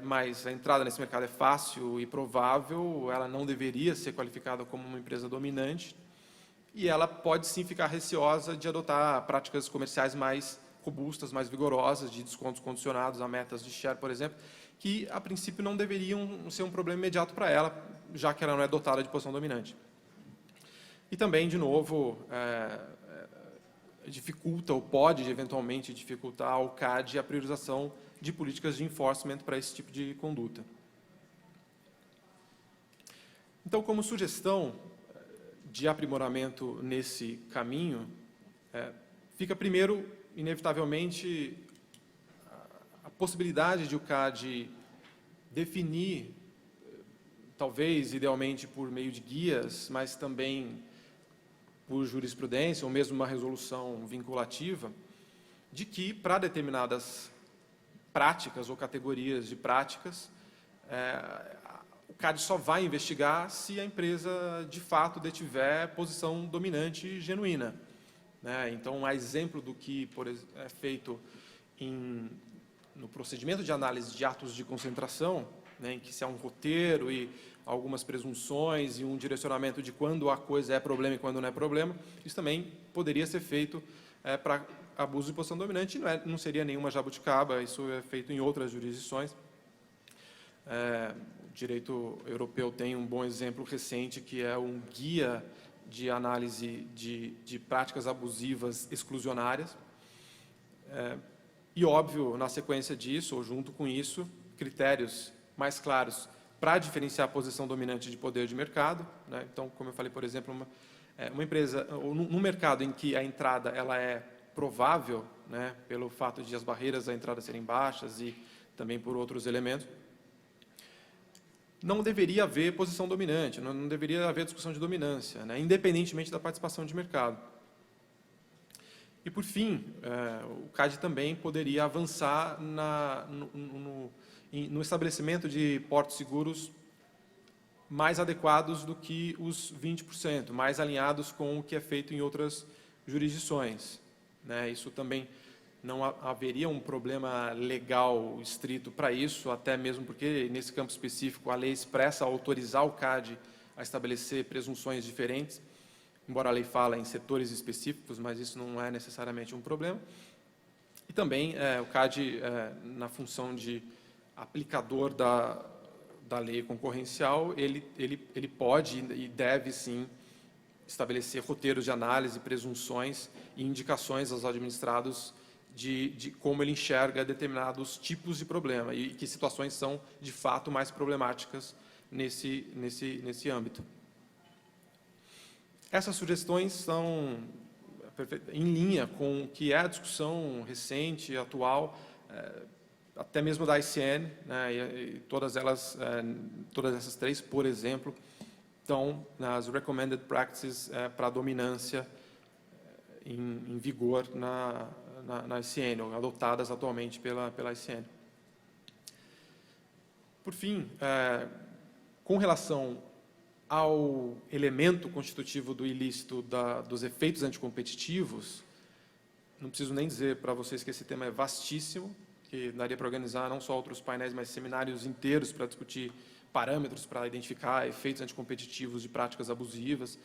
[SPEAKER 3] mas a entrada nesse mercado é fácil e provável, ela não deveria ser qualificada como uma empresa dominante, e ela pode sim ficar receosa de adotar práticas comerciais mais robustas, mais vigorosas, de descontos condicionados a metas de share, por exemplo, que a princípio não deveriam ser um problema imediato para ela, já que ela não é dotada de posição dominante. E também, de novo, dificulta ou pode, eventualmente, dificultar ao CAD a priorização de políticas de enforcement para esse tipo de conduta. Então, como sugestão de aprimoramento nesse caminho, fica primeiro, inevitavelmente, a possibilidade de o CAD definir, talvez, idealmente, por meio de guias, mas também por jurisprudência, ou mesmo uma resolução vinculativa, de que, para determinadas práticas ou categorias de práticas, o CAD só vai investigar se a empresa, de fato, detiver posição dominante genuína. Então, a exemplo do que é feito no procedimento de análise de atos de concentração, em que se há um roteiro e algumas presunções e um direcionamento de quando a coisa é problema e quando não é problema, isso também poderia ser feito para abuso de posição dominante, não seria nenhuma jabuticaba, isso é feito em outras jurisdições. O direito europeu tem um bom exemplo recente, que é um guia de análise de práticas abusivas exclusionárias. E, óbvio, na sequência disso, ou junto com isso, critérios mais claros para diferenciar a posição dominante de poder de mercado. Então, como eu falei, por exemplo, uma empresa, ou num mercado em que a entrada ela é provável, pelo fato de as barreiras à entrada serem baixas e também por outros elementos, não deveria haver posição dominante, não deveria haver discussão de dominância, independentemente da participação de mercado. E, por fim, o CAD também poderia avançar no estabelecimento de portos seguros mais adequados do que os 20%, mais alinhados com o que é feito em outras jurisdições. Isso também não haveria um problema legal estrito para isso, até mesmo porque, nesse campo específico, a lei expressa autorizar o CAD a estabelecer presunções diferentes, embora a lei fale em setores específicos, mas isso não é necessariamente um problema. E também o CAD, na função de aplicador da lei concorrencial, ele pode e deve, sim, estabelecer roteiros de análise, presunções e indicações aos administrados de como ele enxerga determinados tipos de problema e que situações são, de fato, mais problemáticas nesse âmbito. Essas sugestões são em linha com o que é a discussão recente, atual, até mesmo da ICN, e todas essas três, por exemplo, estão nas recommended practices para a dominância em vigor na ICN, ou adotadas atualmente pela ICN. Por fim, com relação ao elemento constitutivo do ilícito dos efeitos anticompetitivos, não preciso nem dizer para vocês que esse tema é vastíssimo, que daria para organizar não só outros painéis, mas seminários inteiros para discutir parâmetros para identificar efeitos anticompetitivos de práticas abusivas.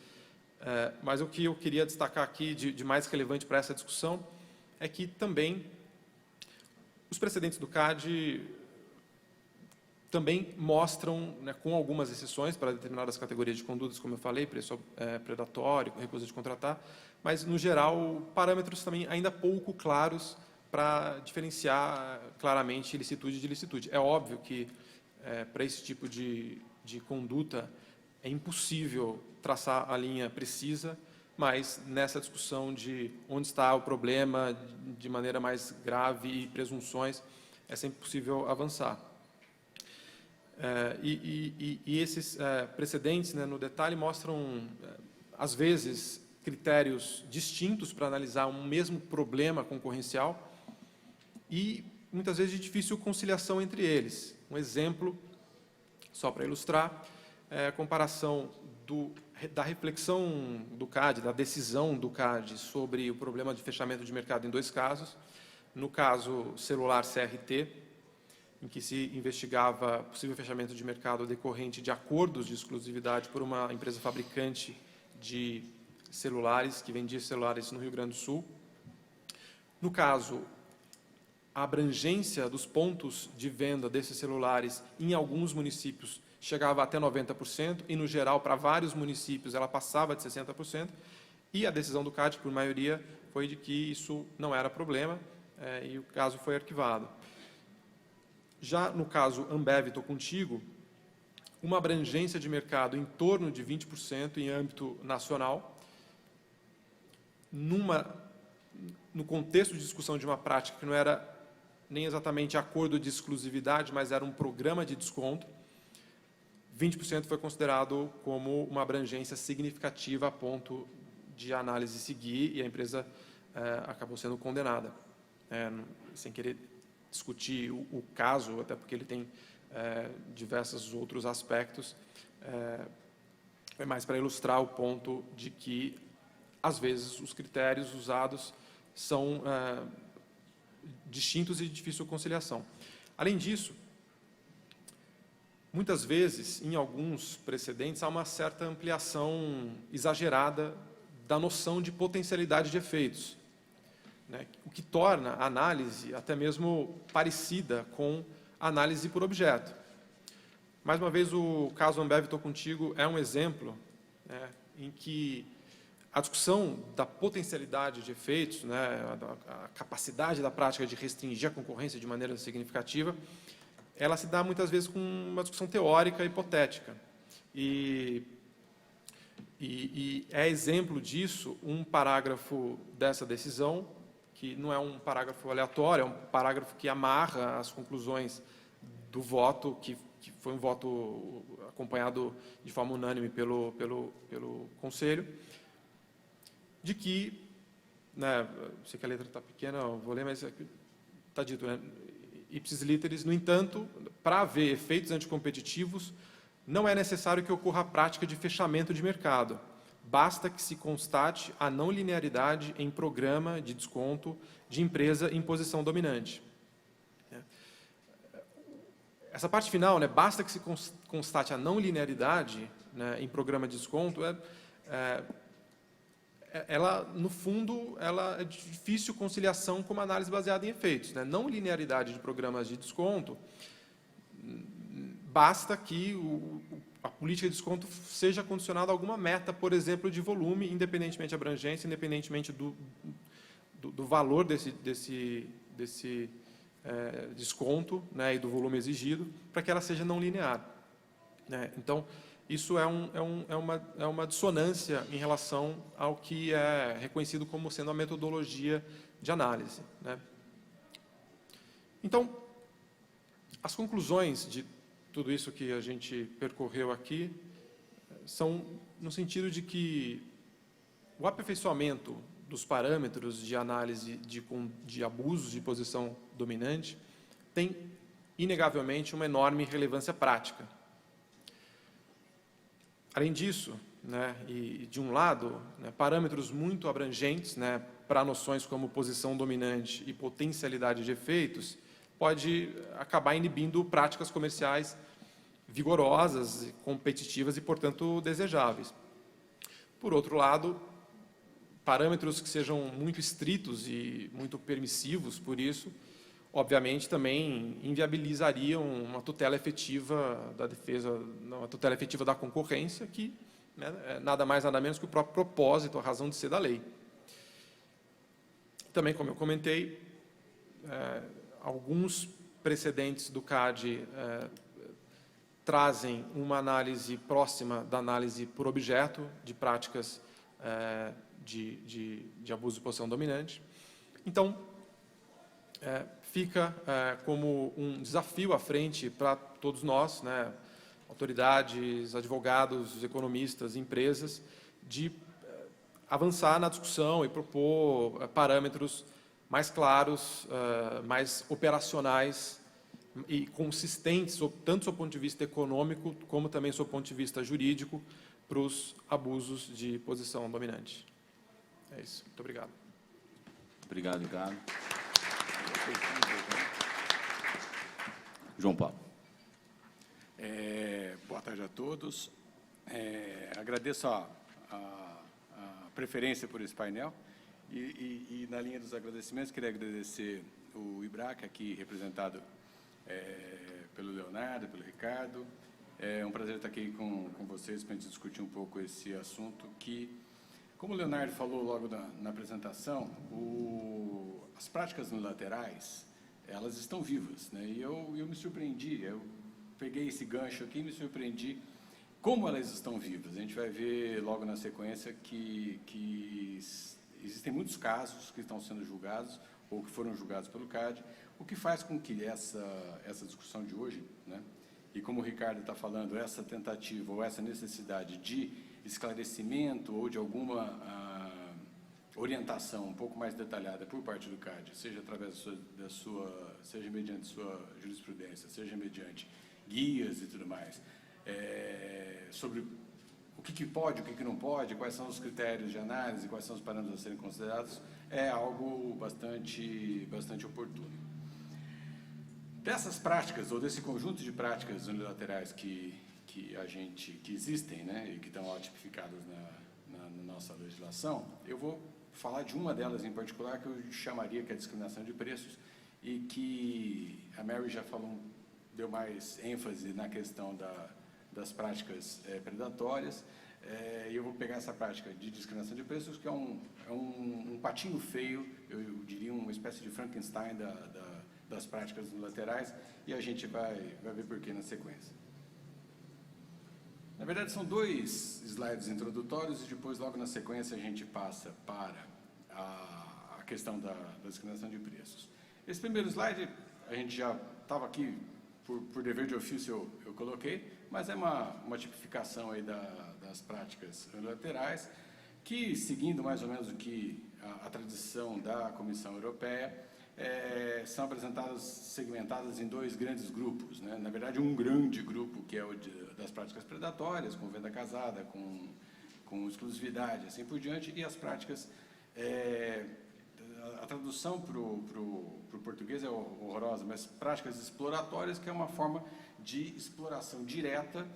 [SPEAKER 3] Mas o que eu queria destacar aqui de mais relevante para essa discussão é que também os precedentes do CAD também mostram, com algumas exceções para determinadas categorias de condutas, como eu falei, preço predatório, recusa de contratar, mas, no geral, parâmetros também ainda pouco claros para diferenciar claramente ilicitude de ilicitude. É óbvio que, para esse tipo de conduta, é impossível traçar a linha precisa, mas nessa discussão de onde está o problema de maneira mais grave e presunções, é sempre possível avançar. E esses precedentes, no detalhe, mostram, às vezes, critérios distintos para analisar um mesmo problema concorrencial e, muitas vezes, de difícil conciliação entre eles. Um exemplo, só para ilustrar, é a comparação da reflexão do CAD, da decisão do CAD sobre o problema de fechamento de mercado em dois casos. No caso celular CRT, em que se investigava possível fechamento de mercado decorrente de acordos de exclusividade por uma empresa fabricante de celulares, que vendia celulares no Rio Grande do Sul. No caso, a abrangência dos pontos de venda desses celulares em alguns municípios chegava até 90%, e, no geral, para vários municípios, ela passava de 60%, e a decisão do CAD, por maioria, foi de que isso não era problema, e o caso foi arquivado. Já no caso Ambev, estou contigo, uma abrangência de mercado em torno de 20% em âmbito nacional, no contexto de discussão de uma prática que não era nem exatamente acordo de exclusividade, mas era um programa de desconto, 20% foi considerado como uma abrangência significativa a ponto de a análise seguir, e a empresa acabou sendo condenada. Sem querer discutir o caso, até porque ele tem diversos outros aspectos, é mais para ilustrar o ponto de que, às vezes, os critérios usados são distintos e de difícil conciliação. Além disso, muitas vezes, em alguns precedentes, há uma certa ampliação exagerada da noção de potencialidade de efeitos, né, o que torna a análise até mesmo parecida com a análise por objeto. Mais uma vez, o caso Ambev, estou contigo, é um exemplo, né, em que a discussão da potencialidade de efeitos, né, a capacidade da prática de restringir a concorrência de maneira significativa, ela se dá muitas vezes com uma discussão teórica hipotética. E é exemplo disso um parágrafo dessa decisão, que não é um parágrafo aleatório, é um parágrafo que amarra as conclusões do voto, que foi um voto acompanhado de forma unânime pelo Conselho, de que, né, sei que a letra está pequena, eu vou ler, mas está dito, né, ipsis literis, no entanto, para haver efeitos anticompetitivos, não é necessário que ocorra a prática de fechamento de mercado. Basta que se constate a não linearidade em programa de desconto de empresa em posição dominante. Essa parte final, né, basta que se constate a não linearidade, né, em programa de desconto, ela, no fundo, ela é de difícil conciliação com uma análise baseada em efeitos, né? Não linearidade de programas de desconto, basta que a política de desconto seja condicionada a alguma meta, por exemplo, de volume, independentemente da abrangência, independentemente do valor desse desconto, né, e do volume exigido, para que ela seja não linear, né? Então, isso é uma dissonância em relação ao que é reconhecido como sendo a metodologia de análise, né? Então, as conclusões de tudo isso que a gente percorreu aqui são no sentido de que o aperfeiçoamento dos parâmetros de análise de abusos de posição dominante tem, inegavelmente, uma enorme relevância prática. Além disso, né, e de um lado, né, parâmetros muito abrangentes, né, para noções como posição dominante e potencialidade de efeitos, pode acabar inibindo práticas comerciais vigorosas, competitivas e, portanto, desejáveis. Por outro lado, parâmetros que sejam muito estritos e muito permissivos, por isso, obviamente, também inviabilizariam uma tutela efetiva da defesa, uma tutela efetiva da concorrência, que, né, é nada mais, nada menos que o próprio propósito, a razão de ser da lei. Também, como eu comentei, alguns precedentes do CAD trazem uma análise próxima da análise por objeto de práticas de abuso de posição dominante. Então, fica como um desafio à frente para todos nós, né, autoridades, advogados, economistas, empresas, de avançar na discussão e propor parâmetros mais claros, mais operacionais e consistentes, tanto do ponto de vista econômico, como também do ponto de vista jurídico, para os abusos de posição dominante. É isso. Muito obrigado.
[SPEAKER 1] Obrigado, Ricardo. João Paulo.
[SPEAKER 4] Boa tarde a todos. Agradeço a preferência por esse painel e, na linha dos agradecimentos, queria agradecer o IBRAC, aqui representado pelo Leonardo, pelo Ricardo, É um prazer estar aqui com vocês para a gente discutir um pouco esse assunto que, como o Leonardo falou logo na apresentação, as práticas unilaterais, elas estão vivas, né? E eu me surpreendi, eu peguei esse gancho aqui e me surpreendi como elas estão vivas. A gente vai ver logo na sequência que existem muitos casos que estão sendo julgados ou que foram julgados pelo CAD, o que faz com que essa discussão de hoje, né, e como o Ricardo está falando, essa tentativa ou essa necessidade de esclarecimento ou de alguma orientação um pouco mais detalhada por parte do CAD, seja através seja mediante sua jurisprudência, seja mediante guias e tudo mais, sobre o que pode, o que não pode, quais são os critérios de análise, quais são os parâmetros a serem considerados, é algo bastante oportuno. Dessas práticas, ou desse conjunto de práticas unilaterais que existem, né, e que estão lá tipificadas na nossa legislação, eu vou falar de uma delas em particular, que eu chamaria que é a discriminação de preços, e que a Mary já falou, deu mais ênfase na questão das práticas predatórias, e eu vou pegar essa prática de discriminação de preços, que é um patinho feio, eu diria uma espécie de Frankenstein das práticas unilaterais, e a gente vai ver por que na sequência. Na verdade, são 2 slides introdutórios, e depois, logo na sequência, a gente passa para a questão da discriminação de preços. Esse primeiro slide, a gente já estava aqui, por dever de ofício eu coloquei, mas é uma tipificação aí das práticas unilaterais, que, seguindo mais ou menos o que a tradição da Comissão Europeia, são apresentadas, segmentadas em 2 grandes grupos, né? Na verdade, um grande grupo, que é o das práticas predatórias, com venda casada, com exclusividade, assim por diante, e as práticas, a tradução para o português é horrorosa, mas práticas exploratórias, que é uma forma de exploração direta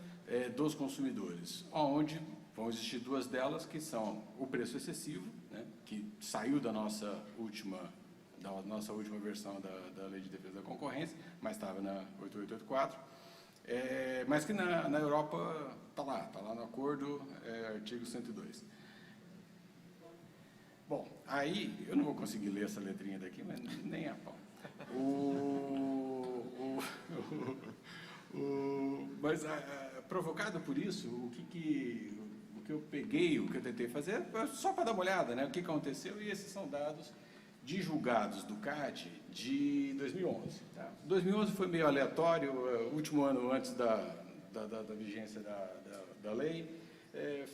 [SPEAKER 4] dos consumidores, onde vão existir 2 delas, que são o preço excessivo, né, que saiu da nossa última versão da Lei de Defesa da Concorrência, mas estava na 8884, mas que na Europa está lá no acordo, artigo 102. Bom, aí, eu não vou conseguir ler essa letrinha daqui, mas nem a pau. Mas, provocado por isso, o que eu peguei, o que eu tentei fazer, só para dar uma olhada, né, o que aconteceu, e esses são dados de julgados do CAD de 2011. Tá? 2011 foi meio aleatório, o último ano antes da vigência da lei,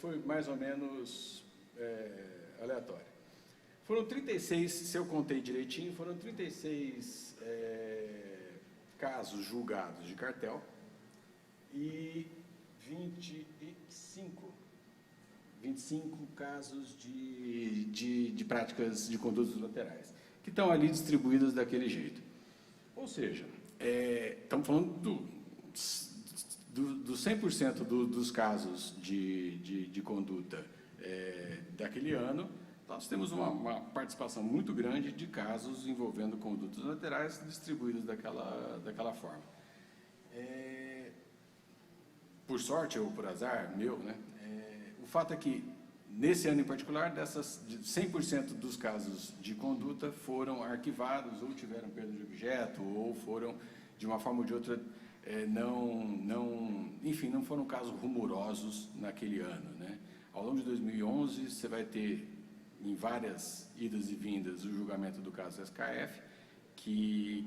[SPEAKER 4] foi mais ou menos aleatório. Foram 36, se eu contei direitinho, foram 36 casos julgados de cartel e 25 casos de práticas de condutas laterais, que estão ali distribuídas daquele jeito. Ou seja, estamos falando do 100% dos casos de conduta daquele ano. Nós temos uma participação muito grande de casos envolvendo condutas laterais distribuídas daquela forma. Por sorte ou por azar meu, né, o fato é que, nesse ano em particular, 100% dos casos de conduta foram arquivados, ou tiveram perda de objeto, ou foram, de uma forma ou de outra, enfim, não foram casos rumorosos naquele ano, né? Ao longo de 2011, você vai ter, em várias idas e vindas, o julgamento do caso SKF,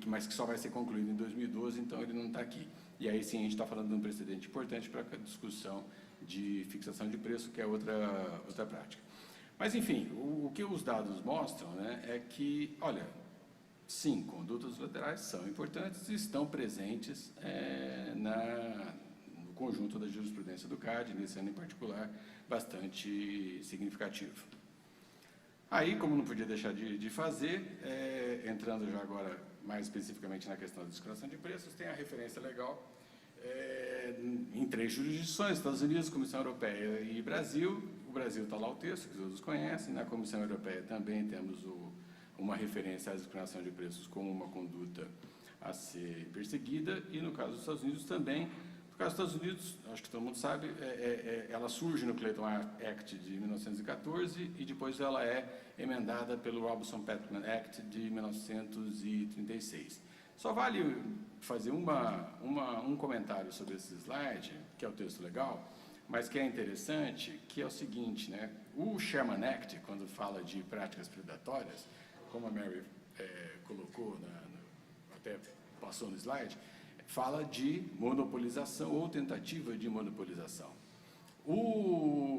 [SPEAKER 4] mas que só vai ser concluído em 2012, então ele não está aqui. E aí sim a gente está falando de um precedente importante para a discussão de fixação de preço, que é outra prática. Mas, enfim, o que os dados mostram, né, é que, olha, sim, condutas laterais são importantes e estão presentes no conjunto da jurisprudência do CAD, nesse ano em particular, bastante significativo. Aí, como não podia deixar de fazer, entrando já agora mais especificamente na questão da discriminação de preços, tem a referência legal em 3 jurisdições, Estados Unidos, Comissão Europeia e Brasil. O Brasil está lá o texto, que todos conhecem. Na Comissão Europeia também temos uma referência à discriminação de preços como uma conduta a ser perseguida, e no caso dos Estados Unidos também, por caso dos Estados Unidos, acho que todo mundo sabe, ela surge no Clayton Act de 1914 e depois ela é emendada pelo Robinson-Patman Act de 1936. Só vale fazer um comentário sobre esse slide, que é o texto legal, mas que é interessante, que é o seguinte, né? O Sherman Act, quando fala de práticas predatórias, como a Mary colocou, até passou no slide, fala de monopolização ou tentativa de monopolização.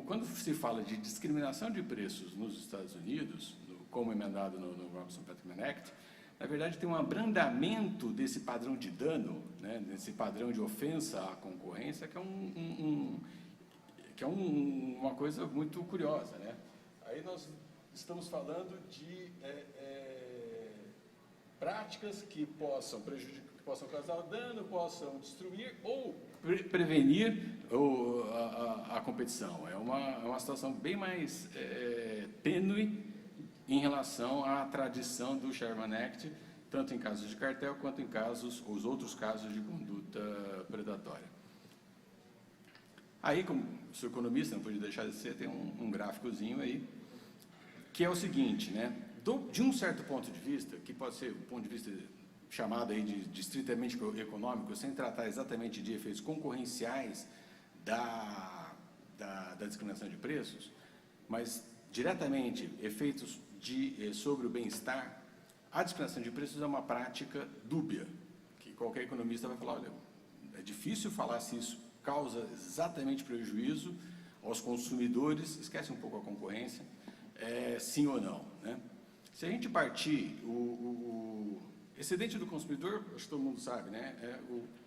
[SPEAKER 4] Quando se fala de discriminação de preços nos Estados Unidos, como emendado no Robinson-Patman Act, na verdade tem um abrandamento desse padrão de dano, né, desse padrão de ofensa à concorrência, que é uma coisa muito curiosa, né? Aí nós estamos falando de práticas que possam prejudicar, que possam causar dano, possam destruir ou prevenir a competição. É uma situação bem mais tênue em relação à tradição do Sherman Act, tanto em casos de cartel quanto em os outros casos de conduta predatória. Aí, como sou economista, não podia deixar de ser, tem um gráficozinho aí, que é o seguinte, né? De um certo ponto de vista, que pode ser um ponto de vista chamado aí de estritamente econômico, sem tratar exatamente de efeitos concorrenciais da discriminação de preços, mas diretamente efeitos sobre o bem-estar, a discriminação de preços é uma prática dúbia, que qualquer economista vai falar, olha, é difícil falar se isso causa exatamente prejuízo aos consumidores, esquece um pouco a concorrência, sim ou não, né? Se a gente partir, o excedente do consumidor, acho que todo mundo sabe, né?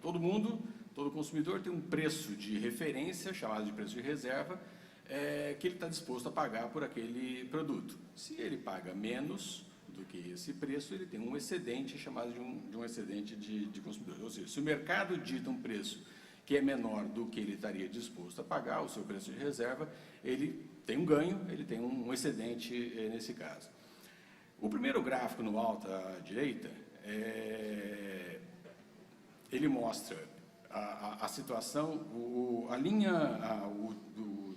[SPEAKER 4] Todo consumidor tem um preço de referência, chamado de preço de reserva, que ele está disposto a pagar por aquele produto. Se ele paga menos do que esse preço, ele tem um excedente chamado de um excedente de consumidor. Ou seja, se o mercado dita um preço que é menor do que ele estaria disposto a pagar, o seu preço de reserva, ele tem um ganho, ele tem um excedente nesse caso. O primeiro gráfico no alto à direita, ele mostra a situação, a linha, o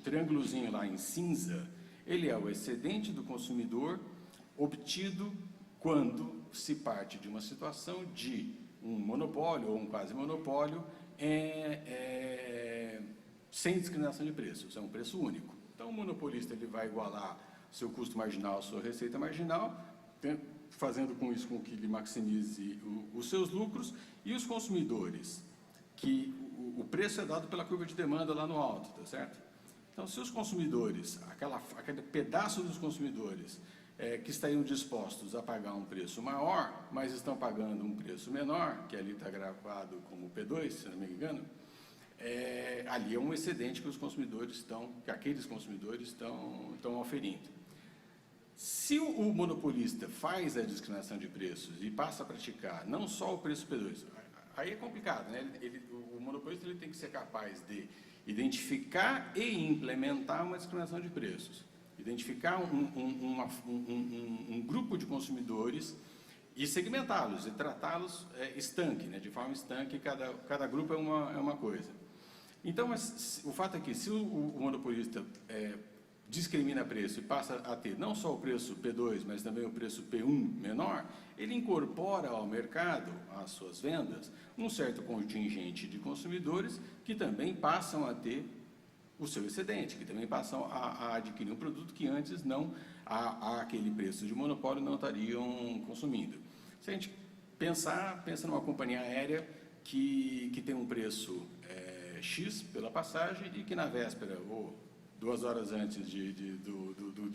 [SPEAKER 4] triângulozinho lá em cinza, ele é o excedente do consumidor obtido quando se parte de uma situação de um monopólio ou um quase monopólio sem discriminação de preços, é um preço único. Então, o monopolista ele vai igualar seu custo marginal, sua receita marginal, fazendo com isso com que ele maximize os seus lucros, e os consumidores, que o preço é dado pela curva de demanda lá no alto, tá certo? Então, se os consumidores, aquele pedaço dos consumidores que estariam dispostos a pagar um preço maior, mas estão pagando um preço menor, que ali está gravado como P2, se não me engano, ali é um excedente que aqueles consumidores estão oferindo. Se o monopolista faz a discriminação de preços e passa a praticar não só o preço P2, aí é complicado, né? O monopolista ele tem que ser capaz de identificar e implementar uma discriminação de preços, identificar um grupo de consumidores e segmentá-los e tratá-los estanque, né? De forma estanque, cada grupo é uma coisa. Então, o fato é que se o monopolista discrimina preço e passa a ter não só o preço P2, mas também o preço P1 menor, ele incorpora ao mercado, às suas vendas, um certo contingente de consumidores que também passam a ter o seu excedente, que também passam a adquirir um produto que antes a aquele preço de monopólio não estariam consumindo. Se a gente pensa numa companhia aérea que tem um preço X pela passagem e que na véspera ou 2 horas antes de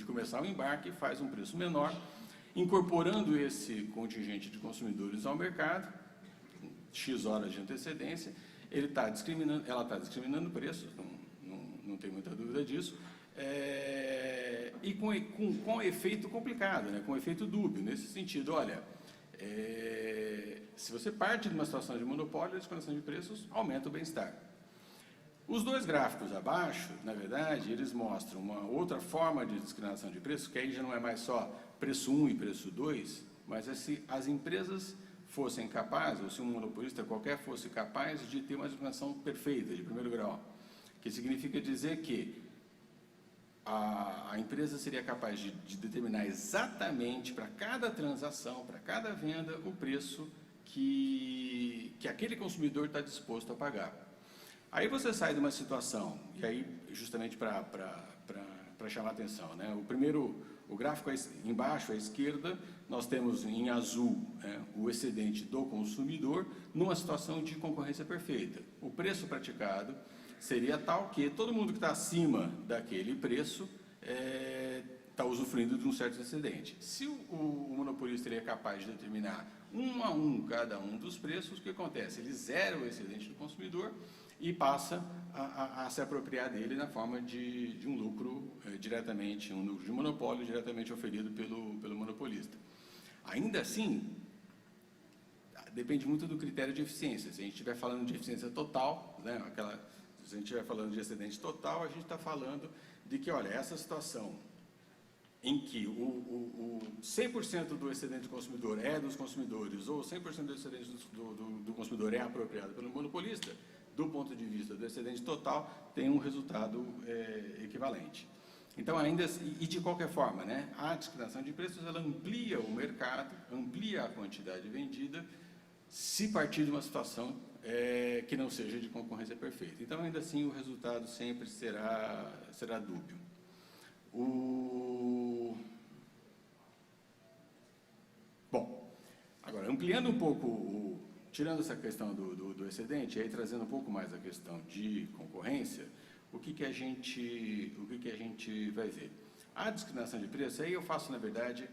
[SPEAKER 4] começar o embarque faz um preço menor, incorporando esse contingente de consumidores ao mercado, X horas de antecedência, ela está discriminando preços, não tem muita dúvida disso, e com efeito complicado, né, com efeito dúbio, nesse sentido, olha, se você parte de uma situação de monopólio, a discriminação de preços aumenta o bem-estar. Os dois gráficos abaixo, na verdade, eles mostram uma outra forma de discriminação de preços, que aí já não é mais só preço 1 e preço 2, mas as empresas fossem capazes, ou se um monopolista qualquer fosse capaz de ter uma discriminação perfeita, de primeiro grau, que significa dizer que a empresa seria capaz de determinar exatamente para cada transação, para cada venda, o preço que aquele consumidor está disposto a pagar. Aí você sai de uma situação, e aí justamente para chamar a atenção, né? O gráfico embaixo à esquerda, nós temos em azul, né, o excedente do consumidor numa situação de concorrência perfeita. O preço praticado seria tal que todo mundo que está acima daquele preço está usufruindo de um certo excedente. Se o monopolista é capaz de determinar um a um cada um dos preços, o que acontece? Ele zera o excedente do consumidor e passa a se apropriar dele na forma de um lucro diretamente, um lucro de monopólio diretamente oferido pelo monopolista. Ainda assim, depende muito do critério de eficiência. Se a gente estiver falando de eficiência total, né, se a gente estiver falando de excedente total, a gente está falando de que, olha, essa situação em que o 100% do excedente do consumidor é dos consumidores ou 100% do excedente do consumidor é apropriado pelo monopolista, do ponto de vista do excedente total, tem um resultado equivalente. Então, ainda e de qualquer forma, né, a discriminação de preços ela amplia o mercado, amplia a quantidade vendida, se partir de uma situação que não seja de concorrência perfeita. Então, ainda assim, o resultado sempre será dúbio. Bom, agora, ampliando um pouco, tirando essa questão do excedente, e aí trazendo um pouco mais a questão de concorrência, o que a gente vai ver? A discriminação de preço, aí eu faço, na verdade,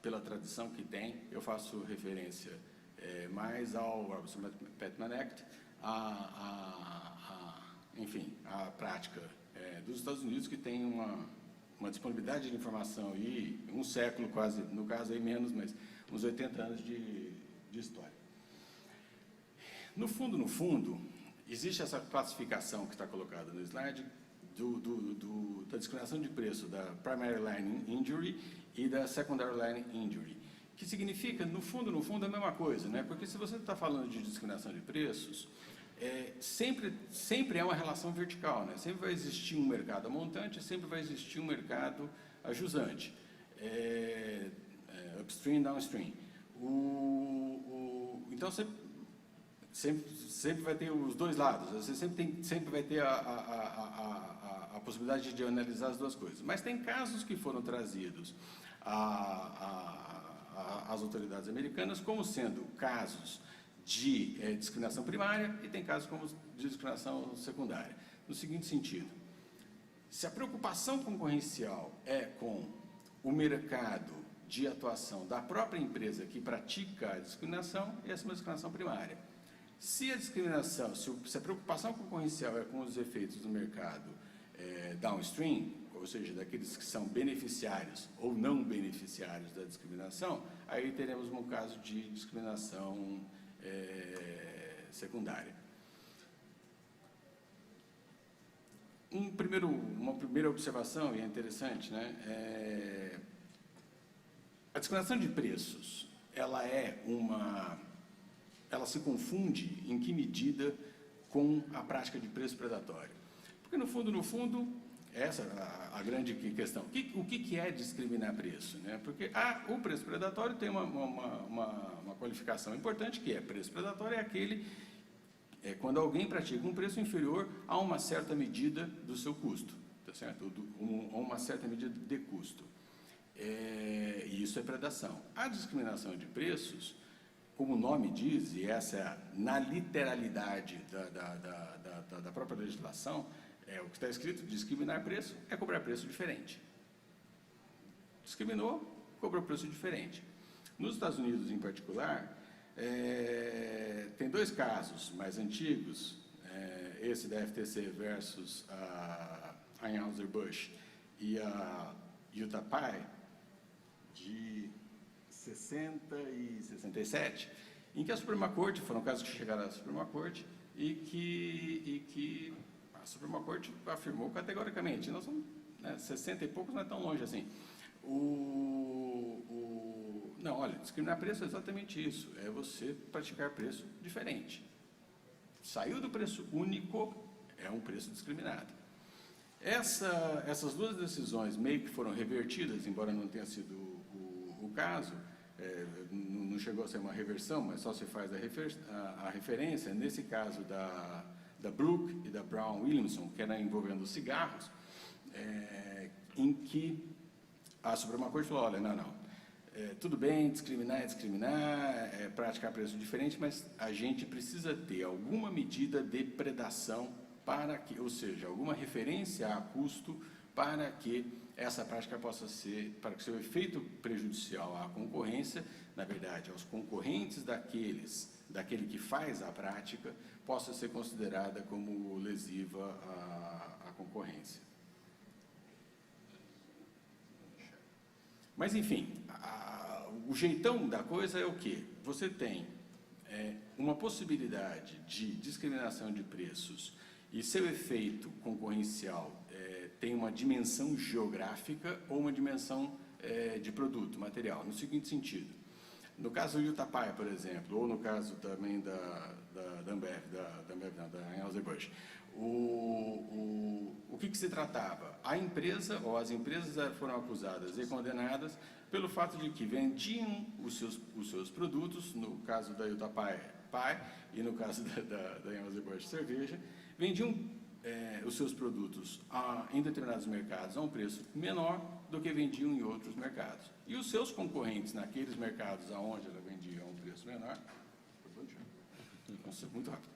[SPEAKER 4] pela tradição que tem, eu faço referência mais ao Robertson-Petman Act, enfim, a prática dos Estados Unidos, que tem uma disponibilidade de informação e um século quase, no caso aí menos, mas uns 80 anos de história. No fundo, existe essa classificação que está colocada no slide da discriminação de preço da Primary Line Injury e da Secondary Line Injury, que significa, no fundo, a mesma coisa, né? Porque se você está falando de discriminação de preços, sempre é uma relação vertical, né? Sempre vai existir um mercado montante, sempre vai existir um mercado ajusante, upstream, downstream. Então, sempre vai ter os dois lados, você sempre vai ter a possibilidade de analisar as duas coisas. Mas tem casos que foram trazidos às autoridades americanas como sendo casos de discriminação primária e tem casos como de discriminação secundária. No seguinte sentido, se a preocupação concorrencial é com o mercado de atuação da própria empresa que pratica a discriminação, essa é uma discriminação primária. Se a discriminação, se a preocupação concorrencial é com os efeitos do mercado downstream, ou seja, daqueles que são beneficiários ou não beneficiários da discriminação, aí teremos um caso de discriminação secundária. Uma primeira observação, e é interessante, né? A discriminação de preços, ela se confunde em que medida com a prática de preço predatório. Porque, no fundo, essa é a grande questão. O que é discriminar preço? Né? Porque o preço predatório tem uma qualificação importante, que é preço predatório é aquele quando alguém pratica um preço inferior a uma certa medida do seu custo, tá certo? A uma certa medida de custo. E isso é predação. A discriminação de preços, como o nome diz, e essa na literalidade da própria legislação, o que está escrito, discriminar preço é cobrar preço diferente. Discriminou, cobrou preço diferente. Nos Estados Unidos, em particular, tem dois casos mais antigos, esse da FTC versus a Anheuser-Busch e a Utah Pie, de 60 e 67, em que a Suprema Corte, foram casos que chegaram à Suprema Corte, e que a Suprema Corte afirmou categoricamente, nós somos 60 e poucos, não é tão longe assim, Não, olha, discriminar preço é exatamente isso, é você praticar preço diferente. Saiu do preço único, é um preço discriminado. Essas duas decisões meio que foram revertidas, embora não tenha sido o caso, não chegou a ser uma reversão, mas só se faz a referência, nesse caso da Brooke e da Brown Williamson, que era envolvendo cigarros, em que a Suprema Corte falou, olha, não, tudo bem, discriminar praticar preço diferente, mas a gente precisa ter alguma medida de predação para que, ou seja, alguma referência a custo para que essa prática possa ser, para que seu efeito prejudicial à concorrência, na verdade, aos concorrentes daquele que faz a prática, possa ser considerada como lesiva à concorrência. Mas, enfim, o jeitão da coisa é o quê? Você tem uma possibilidade de discriminação de preços e seu efeito concorrencial tem uma dimensão geográfica ou uma dimensão de produto, material, no seguinte sentido. No caso do Utah Pie, por exemplo, ou no caso também da Ambev, da Anheuser-Busch, o que se tratava? A empresa ou as empresas foram acusadas e condenadas pelo fato de que vendiam os seus produtos, no caso da Utah Pie e no caso da Anheuser-Busch Cerveja, vendiam os seus produtos em determinados mercados a um preço menor do que vendiam em outros mercados. E os seus concorrentes naqueles mercados aonde ela vendia a um preço menor, muito rápido,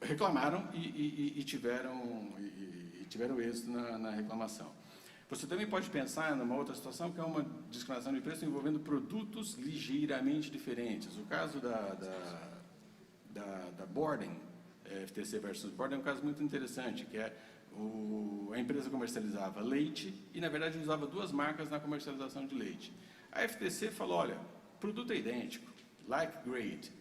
[SPEAKER 4] reclamaram e tiveram êxito na reclamação. Você também pode pensar numa outra situação, que é uma discriminação de preço envolvendo produtos ligeiramente diferentes. O caso da Borden, FTC versus Borden, é um caso muito interessante, que é a empresa comercializava leite e, na verdade, usava duas marcas na comercialização de leite. A FTC falou, olha, produto é idêntico, like grade,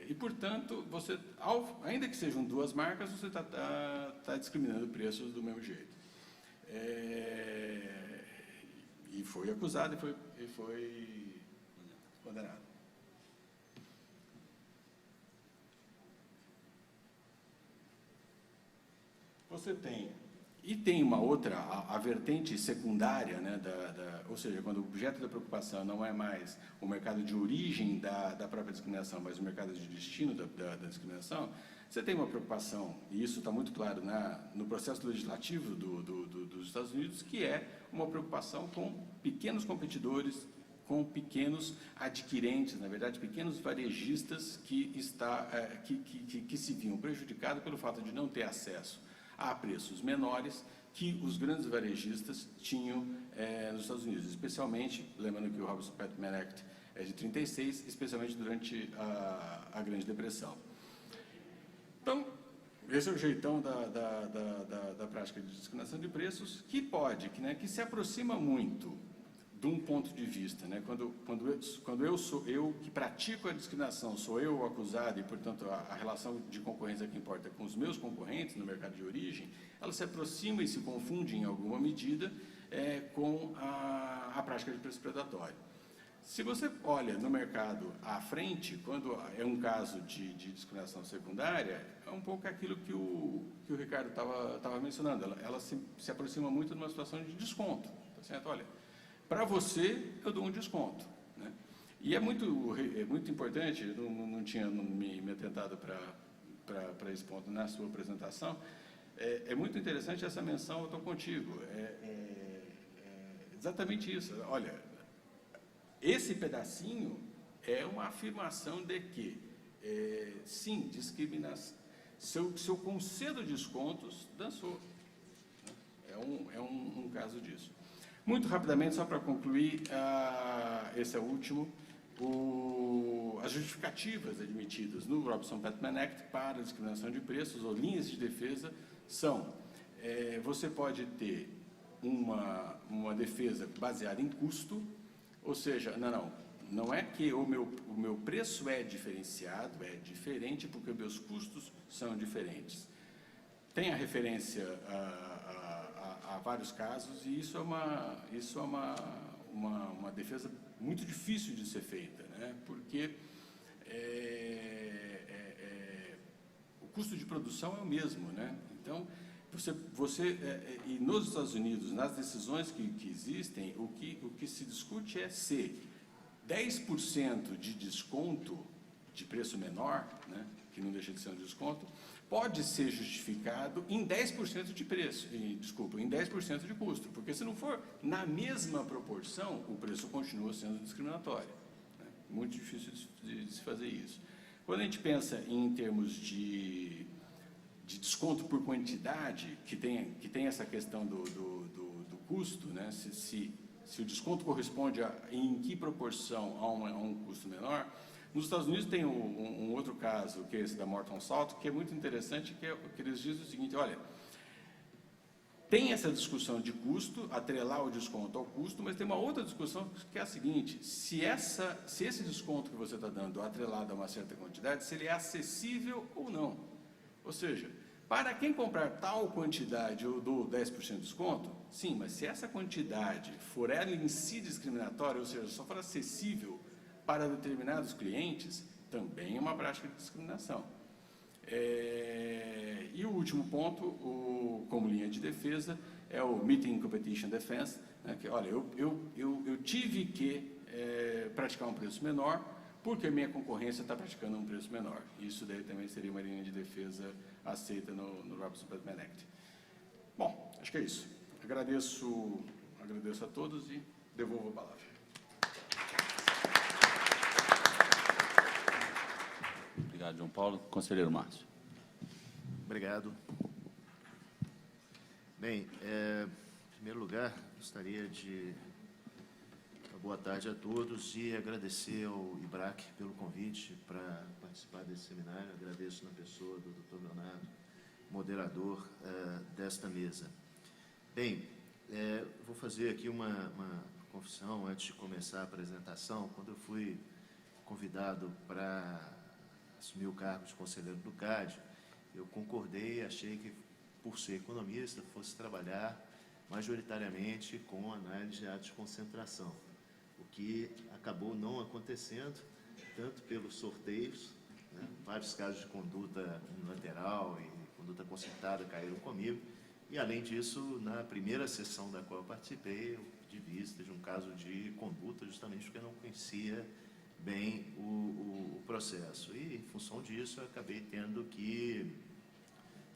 [SPEAKER 4] e, portanto, você, ainda que sejam duas marcas, você está discriminando preços do mesmo jeito. E foi acusado e foi condenado. Você tem uma outra, a vertente secundária, né, ou seja, quando o objeto da preocupação não é mais o mercado de origem da própria discriminação, mas o mercado de destino da discriminação, você tem uma preocupação, e isso está muito claro no processo legislativo dos Estados Unidos, que é uma preocupação com pequenos competidores, com pequenos adquirentes, na verdade, pequenos varejistas que se viam prejudicados pelo fato de não ter acesso a preços menores que os grandes varejistas tinham nos Estados Unidos, especialmente, lembrando que o Robinson-Patman Act é de 36, especialmente durante a Grande Depressão. Então, esse é o jeitão da prática de discriminação de preços, que se aproxima muito de um ponto de vista, né? Quando eu que pratico a discriminação, sou eu o acusado e, portanto, a relação de concorrência que importa é com os meus concorrentes no mercado de origem, ela se aproxima e se confunde em alguma medida com a prática de preço predatório. Se você olha no mercado à frente, quando é um caso de discriminação secundária, é um pouco aquilo que o Ricardo estava mencionando, ela se aproxima muito de uma situação de desconto, tá certo? Olha, para você, eu dou um desconto, né? E é muito importante, eu não tinha me atentado para esse ponto na sua apresentação, é muito interessante essa menção, eu estou contigo, exatamente isso. Olha, esse pedacinho é uma afirmação de que, sim, discriminação, se eu concedo descontos, dançou. É um caso disso. Muito rapidamente, só para concluir, esse é o último, as justificativas admitidas no Robinson-Patman Act para a discriminação de preços ou linhas de defesa são, você pode ter uma defesa baseada em custo, ou seja, não é que o meu preço é diferenciado, é diferente porque os meus custos são diferentes. Tem a referência há vários casos, e isso é uma defesa muito difícil de ser feita, né? Porque o custo de produção é o mesmo, né? Então, e nos Estados Unidos, nas decisões que existem, o que se discute é se 10% de desconto de preço menor, né, que não deixa de ser um desconto, pode ser justificado em 10% de preço, em 10% de custo, porque se não for na mesma proporção, o preço continua sendo discriminatório, né? Muito difícil de se fazer isso. Quando a gente pensa em termos de desconto por quantidade, que tem essa questão do custo, né? Se o desconto corresponde em que proporção a um custo menor. Nos Estados Unidos tem um outro caso, que é esse da Morton Salt, que é muito interessante, que eles dizem o seguinte: olha, tem essa discussão de custo, atrelar o desconto ao custo, mas tem uma outra discussão que é a seguinte: se esse desconto que você está dando atrelado a uma certa quantidade, se ele é acessível ou não. Ou seja, para quem comprar tal quantidade, eu dou 10% de desconto? Sim, mas se essa quantidade for ela em si discriminatória, ou seja, só for acessível para determinados clientes, também é uma prática de discriminação. E o último ponto, como linha de defesa, é o Meeting Competition Defense, né, que, olha, eu tive que praticar um preço menor, porque a minha concorrência está praticando um preço menor. Isso daí também seria uma linha de defesa aceita no Robertson-Plattman Act. Bom, acho que é isso. Agradeço a todos e devolvo a palavra.
[SPEAKER 1] Obrigado, João Paulo. Conselheiro Márcio.
[SPEAKER 5] Obrigado. Bem, em primeiro lugar, gostaria de boa tarde a todos e agradecer ao IBRAC pelo convite para participar desse seminário. Agradeço na pessoa do Dr. Leonardo, moderador desta mesa. Bem, vou fazer aqui uma confissão antes de começar a apresentação. Quando eu fui convidado para assumir o cargo de conselheiro do CAD, eu concordei e achei que, por ser economista, fosse trabalhar majoritariamente com análise de atos de concentração, o que acabou não acontecendo, tanto pelos sorteios, né, vários casos de conduta unilateral e conduta concertada caíram comigo, e, além disso, na primeira sessão da qual eu participei, eu pedi vista de um caso de conduta, justamente porque eu não conhecia bem o processo. E, em função disso, eu acabei tendo que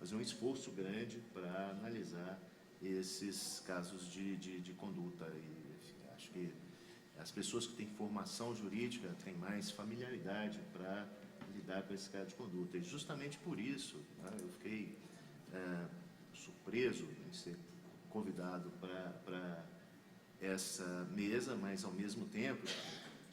[SPEAKER 5] fazer um esforço grande para analisar esses casos de conduta. E, enfim, acho que as pessoas que têm formação jurídica têm mais familiaridade para lidar com esse caso de conduta. E, justamente por isso, né, eu fiquei surpreso em ser convidado para essa mesa, mas, ao mesmo tempo,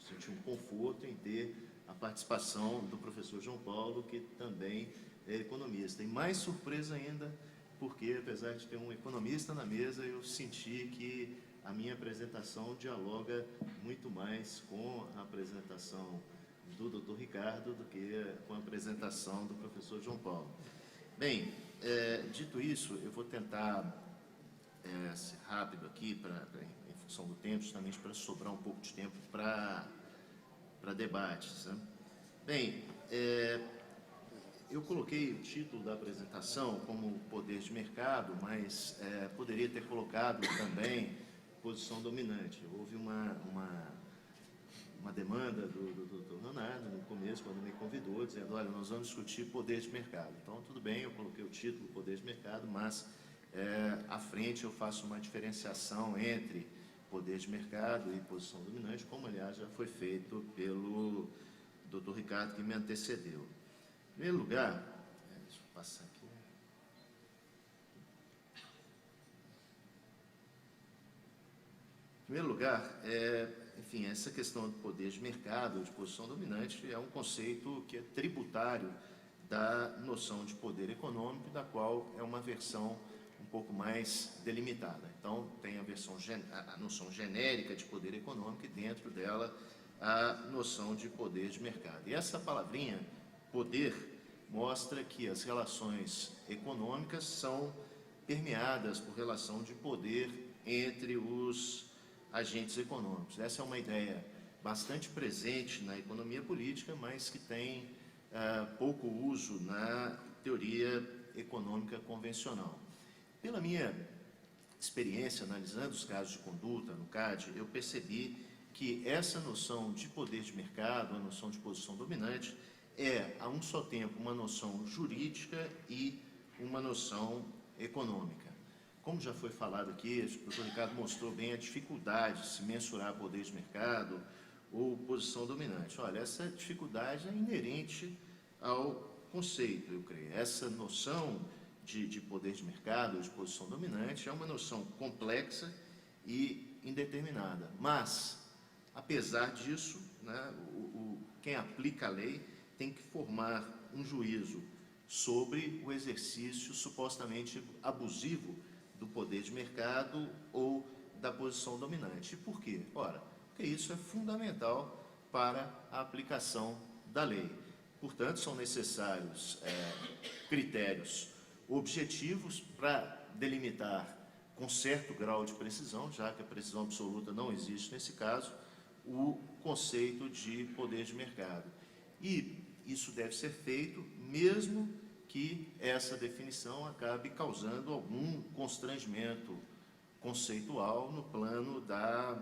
[SPEAKER 5] senti um conforto em ter a participação do professor João Paulo, que também é economista. E mais surpresa ainda, porque, apesar de ter um economista na mesa, eu senti que a minha apresentação dialoga muito mais com a apresentação do Dr. Ricardo do que com a apresentação do professor João Paulo. Bem, dito isso, eu vou tentar ser rápido aqui, em função do tempo, justamente para sobrar um pouco de tempo para debates, né? Bem, eu coloquei o título da apresentação como poder de mercado, mas poderia ter colocado também posição dominante. Houve uma demanda do Dr. Leonardo, no começo, quando me convidou, dizendo: olha, nós vamos discutir poder de mercado. Então, tudo bem, eu coloquei o título poder de mercado, mas à frente eu faço uma diferenciação entre poder de mercado e posição dominante, como, aliás, já foi feito pelo Dr. Ricardo, que me antecedeu. Em primeiro lugar, deixa eu passar aqui. Em primeiro lugar, enfim, essa questão do poder de mercado, de posição dominante, é um conceito que é tributário da noção de poder econômico, da qual é uma versão um pouco mais delimitada. Então, tem a noção genérica de poder econômico e, dentro dela, a noção de poder de mercado. E essa palavrinha, poder, mostra que as relações econômicas são permeadas por relação de poder entre os agentes econômicos. Essa é uma ideia bastante presente na economia política, mas que tem pouco uso na teoria econômica convencional. Pela minha experiência, analisando os casos de conduta no CAD, eu percebi que essa noção de poder de mercado, a noção de posição dominante, é, a um só tempo, uma noção jurídica e uma noção econômica. Como já foi falado aqui, o professor Ricardo mostrou bem a dificuldade de se mensurar poder de mercado ou posição dominante. Olha, essa dificuldade é inerente ao conceito, eu creio. Essa noção de poder de mercado ou de posição dominante é uma noção complexa e indeterminada. Mas, apesar disso, né, quem aplica a lei tem que formar um juízo sobre o exercício supostamente abusivo do poder de mercado ou da posição dominante. E por quê? Ora, porque isso é fundamental para a aplicação da lei. Portanto, são necessários critérios objetivos para delimitar com certo grau de precisão, já que a precisão absoluta não existe nesse caso, o conceito de poder de mercado. E isso deve ser feito mesmo que essa definição acabe causando algum constrangimento conceitual no plano da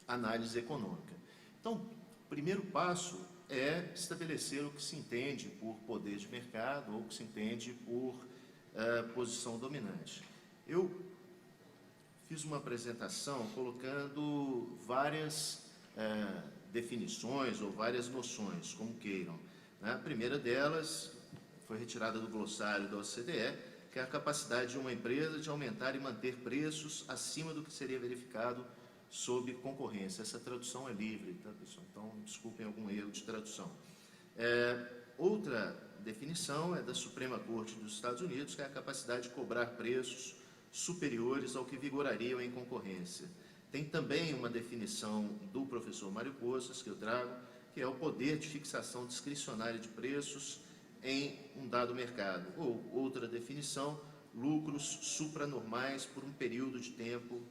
[SPEAKER 5] análise econômica. Então, o primeiro passo é estabelecer o que se entende por poder de mercado ou o que se entende por posição dominante. Eu fiz uma apresentação colocando várias definições ou várias noções, como queiram. A primeira delas foi retirada do glossário da OCDE, que é a capacidade de uma empresa de aumentar e manter preços acima do que seria verificado sob concorrência. Essa tradução é livre, tá, pessoal? Então, desculpem algum erro de tradução. Outra definição é da Suprema Corte dos Estados Unidos, que é a capacidade de cobrar preços superiores ao que vigorariam em concorrência. Tem também uma definição do professor Mário Poças, que eu trago, que é o poder de fixação discricionária de preços em um dado mercado. Ou, outra definição, lucros supranormais por um período de tempo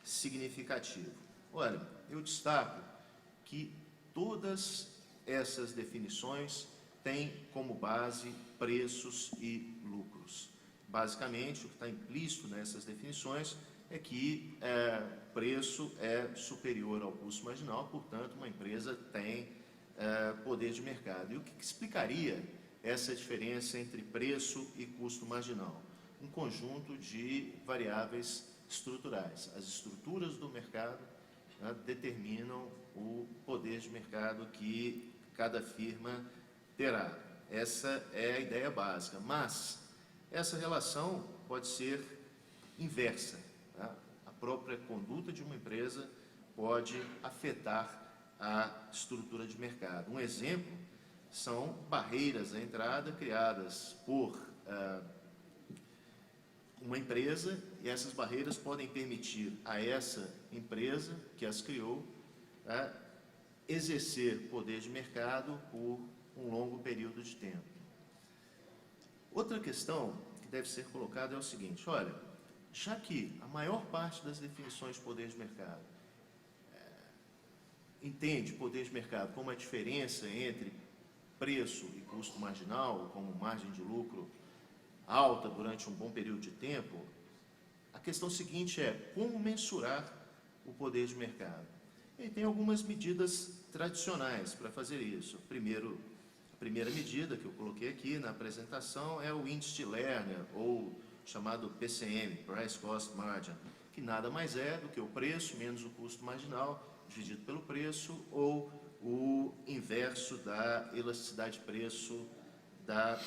[SPEAKER 5] significativo. Olha, eu destaco que todas essas definições têm como base preços e lucros. Basicamente, o que está implícito nessas definições é que preço é superior ao custo marginal, portanto, uma empresa tem poder de mercado. E o que explicaria essa diferença entre preço e custo marginal? Um conjunto de variáveis estruturais. As estruturas do mercado determinam o poder de mercado que cada firma terá. Essa é a ideia básica, mas essa relação pode ser inversa. Tá? A própria conduta de uma empresa pode afetar a estrutura de mercado. Um exemplo são barreiras à entrada criadas por uma empresa, e essas barreiras podem permitir a essa empresa que as criou exercer poder de mercado por um longo período de tempo. Outra questão que deve ser colocada é o seguinte: olha, já que a maior parte das definições de poder de mercado entende poder de mercado como a diferença entre preço e custo marginal, como margem de lucro alta durante um bom período de tempo, a questão seguinte é como mensurar o poder de mercado. E tem algumas medidas tradicionais para fazer isso. A primeira medida que eu coloquei aqui na apresentação é o índice de Lerner, ou chamado PCM, Price Cost Margin, que nada mais é do que o preço menos o custo marginal dividido pelo preço, ou o inverso da elasticidade de preço da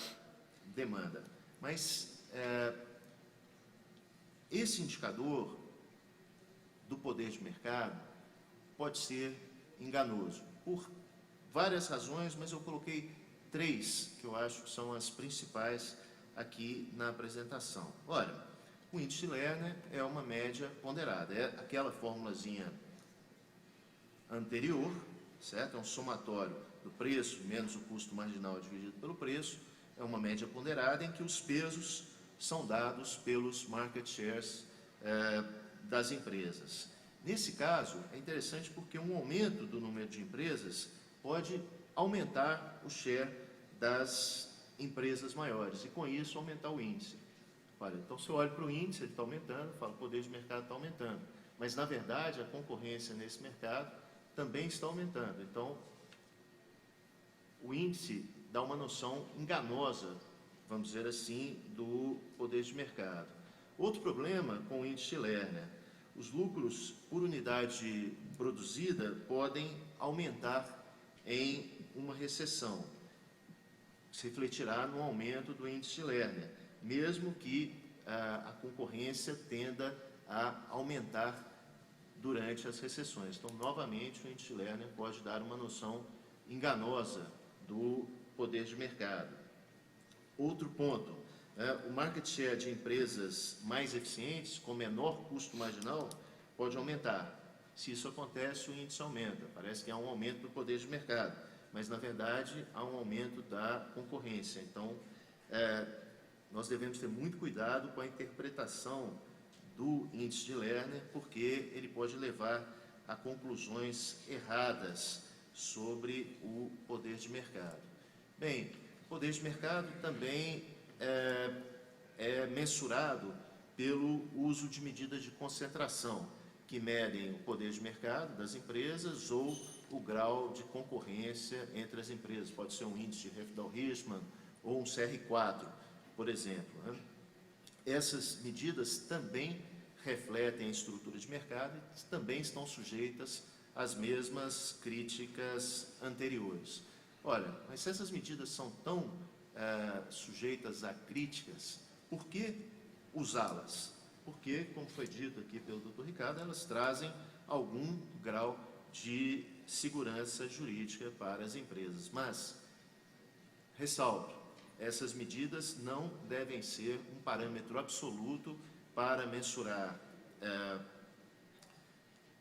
[SPEAKER 5] demanda. Mas esse indicador do poder de mercado pode ser enganoso, por várias razões, mas eu coloquei 3 que eu acho que são as principais aqui na apresentação. Olha, o índice Lerner é uma média ponderada, é aquela formulazinha anterior, certo? É um somatório do preço menos o custo marginal dividido pelo preço, é uma média ponderada em que os pesos são dados pelos market shares das empresas. Nesse caso, é interessante porque um aumento do número de empresas pode aumentar o share das empresas maiores e, com isso, aumentar o índice. Olha, então, se eu olho para o índice, ele está aumentando, eu falo, o poder de mercado está aumentando. Mas, na verdade, a concorrência nesse mercado também está aumentando. Então, o índice dá uma noção enganosa, vamos dizer assim, do poder de mercado. Outro problema com o índice Lerner: os lucros por unidade produzida podem aumentar em uma recessão. Se refletirá no aumento do índice Lerner, mesmo que a concorrência tenda a aumentar durante as recessões. Então, novamente, o índice Lerner pode dar uma noção enganosa do poder de mercado. Outro ponto, o market share de empresas mais eficientes, com menor custo marginal, pode aumentar. Se isso acontece, o índice aumenta. Parece que há um aumento do poder de mercado, mas, na verdade, há um aumento da concorrência. Então, nós devemos ter muito cuidado com a interpretação do índice de Lerner, porque ele pode levar a conclusões erradas sobre o poder de mercado. Bem, o poder de mercado também é mensurado pelo uso de medidas de concentração, que medem o poder de mercado das empresas ou o grau de concorrência entre as empresas. Pode ser um índice de Refdal-Hirschman ou um CR4, por exemplo, né? Essas medidas também refletem a estrutura de mercado e também estão sujeitas às mesmas críticas anteriores. Olha, mas se essas medidas são tão sujeitas a críticas, por que usá-las? Porque, como foi dito aqui pelo Dr. Ricardo, elas trazem algum grau de segurança jurídica para as empresas. Mas, ressalto, essas medidas não devem ser um parâmetro absoluto para mensurar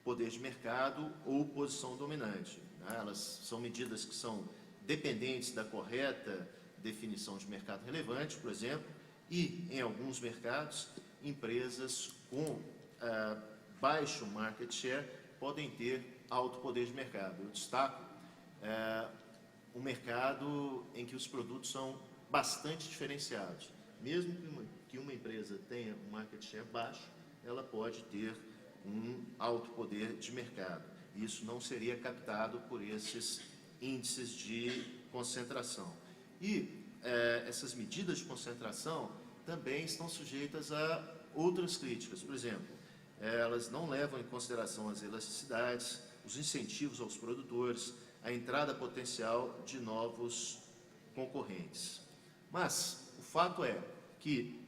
[SPEAKER 5] poder de mercado ou posição dominante, né? Elas são medidas que são dependentes da correta definição de mercado relevante, por exemplo, e, em alguns mercados, empresas com baixo market share podem ter alto poder de mercado. Eu destaco um mercado em que os produtos são bastante diferenciados. Mesmo que uma empresa tenha um market share baixo, ela pode ter um alto poder de mercado. Isso não seria captado por esses índices de concentração. E essas medidas de concentração também estão sujeitas a outras críticas. Por exemplo, elas não levam em consideração as elasticidades, os incentivos aos produtores, a entrada potencial de novos concorrentes. Mas o fato é que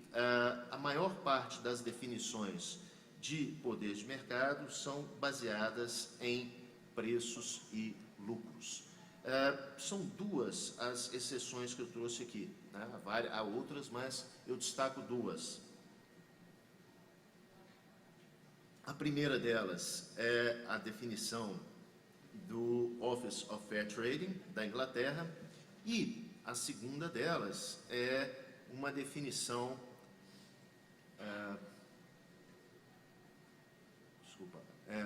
[SPEAKER 5] a maior parte das definições de poder de mercado são baseadas em preços e lucros. São duas as exceções que eu trouxe aqui, né? Há outras, mas eu destaco duas. A primeira delas é a definição do Office of Fair Trading, da Inglaterra, e a segunda delas é uma definição...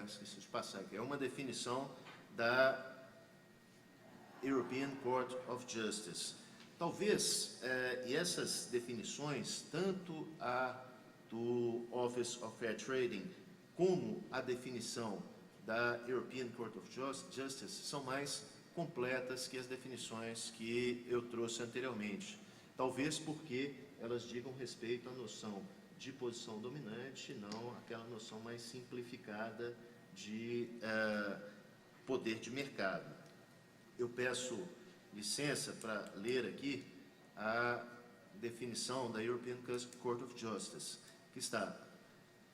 [SPEAKER 5] esqueci de passar aqui. É uma definição da European Court of Justice. Talvez, e essas definições, tanto a do Office of Fair Trading como a definição da European Court of Justice, são mais completas que as definições que eu trouxe anteriormente. Talvez porque elas digam respeito à noção de posição dominante, não aquela noção mais simplificada de poder de mercado. Eu peço licença para ler aqui a definição da European Court of Justice, que está: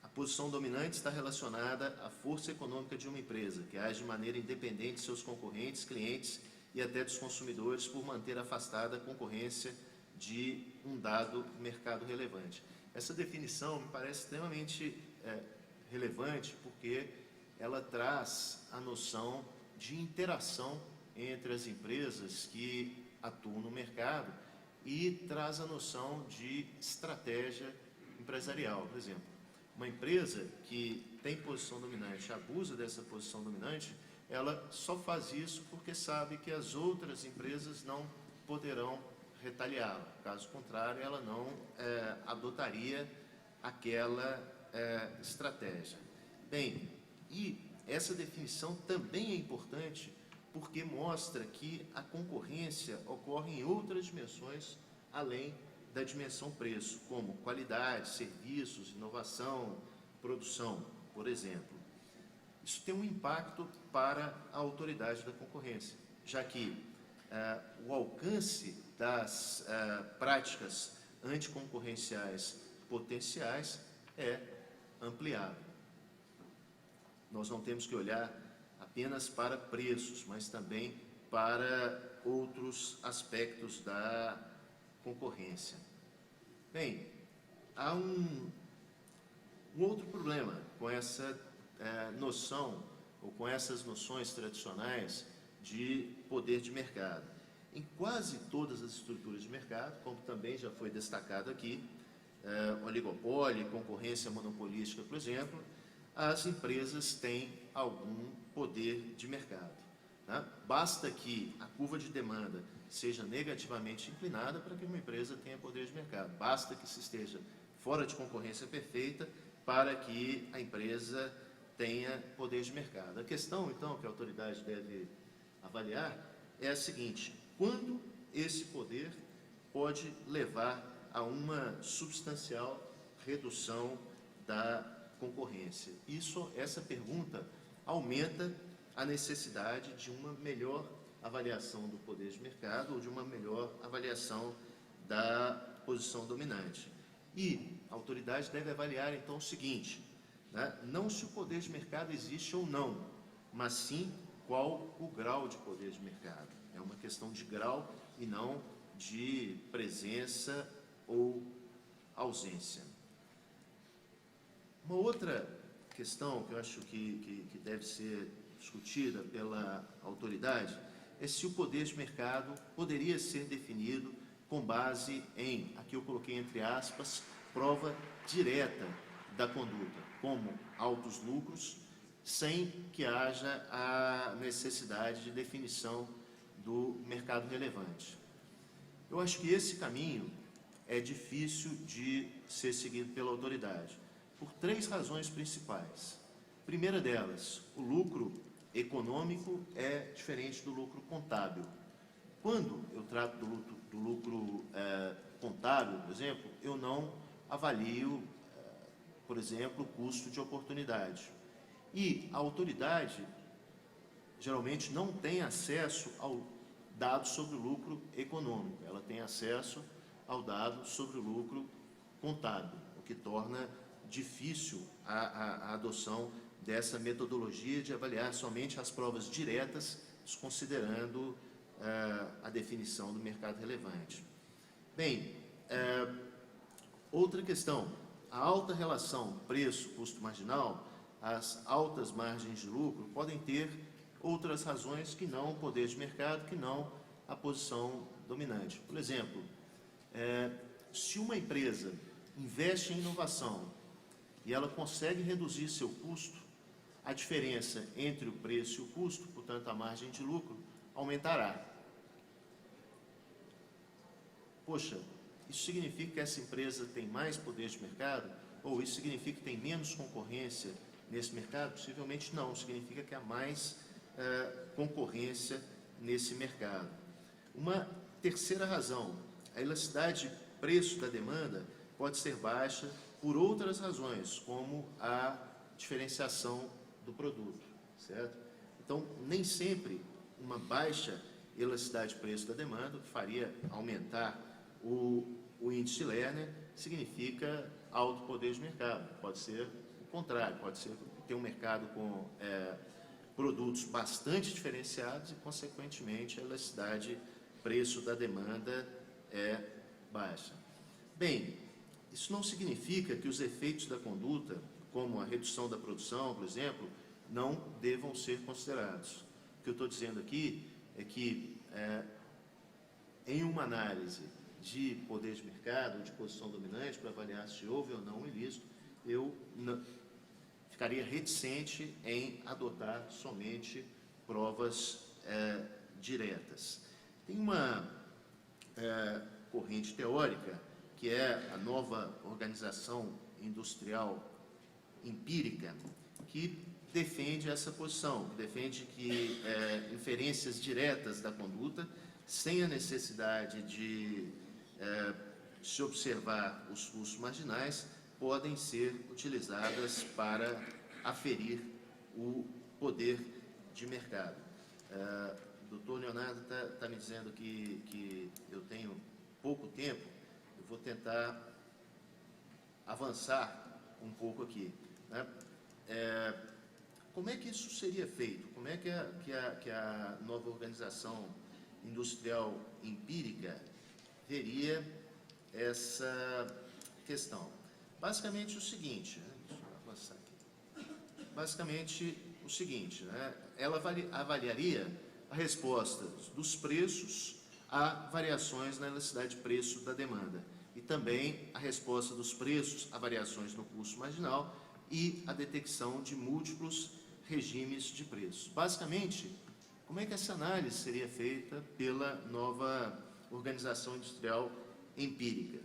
[SPEAKER 5] a posição dominante está relacionada à força econômica de uma empresa, que age de maneira independente de seus concorrentes, clientes e até dos consumidores, por manter afastada a concorrência de um dado mercado relevante. Essa definição me parece extremamente relevante, porque ela traz a noção de interação entre as empresas que atuam no mercado e traz a noção de estratégia empresarial. Por exemplo, uma empresa que tem posição dominante, abusa dessa posição dominante, ela só faz isso porque sabe que as outras empresas não poderão retaliá-la. Caso contrário, ela não adotaria aquela estratégia. Bem, e essa definição também é importante porque mostra que a concorrência ocorre em outras dimensões além da dimensão preço, como qualidade, serviços, inovação, produção, por exemplo. Isso tem um impacto para a autoridade da concorrência, já que o alcance das práticas anticoncorrenciais potenciais é ampliado. Nós não temos que olhar apenas para preços, mas também para outros aspectos da concorrência. Bem, há um outro problema com essa noção, ou com essas noções tradicionais de poder de mercado. Em quase todas as estruturas de mercado, como também já foi destacado aqui, oligopólio, concorrência monopolística, por exemplo, as empresas têm algum poder de mercado. Né? Basta que a curva de demanda seja negativamente inclinada para que uma empresa tenha poder de mercado. Basta que se esteja fora de concorrência perfeita para que a empresa tenha poder de mercado. A questão, então, que a autoridade deve avaliar é a seguinte: quando esse poder pode levar a uma substancial redução da concorrência? Essa pergunta aumenta a necessidade de uma melhor avaliação do poder de mercado ou de uma melhor avaliação da posição dominante. E a autoridade deve avaliar, então, o seguinte, né? Não se o poder de mercado existe ou não, mas sim qual o grau de poder de mercado. É uma questão de grau e não de presença ou ausência. Uma outra questão que eu acho que deve ser discutida pela autoridade é se o poder de mercado poderia ser definido com base em, aqui eu coloquei entre aspas, prova direta da conduta, como altos lucros, sem que haja a necessidade de definição do mercado relevante. Eu acho que esse caminho é difícil de ser seguido pela autoridade, por três razões principais. Primeira delas, o lucro econômico é diferente do lucro contábil. Quando eu trato do lucro contábil, por exemplo, eu não avalio, por exemplo, o custo de oportunidade. E a autoridade geralmente não tem acesso ao dado sobre o lucro econômico, ela tem acesso ao dado sobre o lucro contábil, o que torna difícil a adoção dessa metodologia de avaliar somente as provas diretas, desconsiderando a definição do mercado relevante. Bem, outra questão, a alta relação preço-custo marginal, as altas margens de lucro podem ter outras razões que não o poder de mercado, que não a posição dominante. Por exemplo, se uma empresa investe em inovação e ela consegue reduzir seu custo, a diferença entre o preço e o custo, portanto a margem de lucro, aumentará. Poxa, isso significa que essa empresa tem mais poder de mercado? Ou isso significa que tem menos concorrência nesse mercado? Possivelmente não, significa que há mais concorrência nesse mercado. Uma terceira razão, a elasticidade de preço da demanda pode ser baixa por outras razões, como a diferenciação do produto, certo? Então, nem sempre uma baixa elasticidade de preço da demanda, que faria aumentar o índice Lerner, significa alto poder de mercado. Pode ser o contrário, pode ser ter um mercado com produtos bastante diferenciados e, consequentemente, a elasticidade preço da demanda é baixa. Bem, isso não significa que os efeitos da conduta, como a redução da produção, por exemplo, não devam ser considerados. O que eu estou dizendo aqui é que, em uma análise de poder de mercado, de posição dominante, para avaliar se houve ou não um ilícito, eu ficaria reticente em adotar somente provas diretas. Tem uma corrente teórica, que é a nova organização industrial empírica, que defende essa posição, que defende que inferências diretas da conduta, sem a necessidade de se observar os fluxos marginais, podem ser utilizadas para aferir o poder de mercado. O doutor Leonardo está me dizendo que eu tenho pouco tempo, eu vou tentar avançar um pouco aqui, né? Como é que isso seria feito? Como é que a nova organização industrial empírica veria essa questão? Basicamente o seguinte, né? Deixa eu avançar aqui. Basicamente o seguinte, né? Ela avaliaria a resposta dos preços a variações na elasticidade de preço da demanda e também a resposta dos preços a variações no custo marginal e a detecção de múltiplos regimes de preços. Basicamente, como é que essa análise seria feita pela nova organização industrial empírica?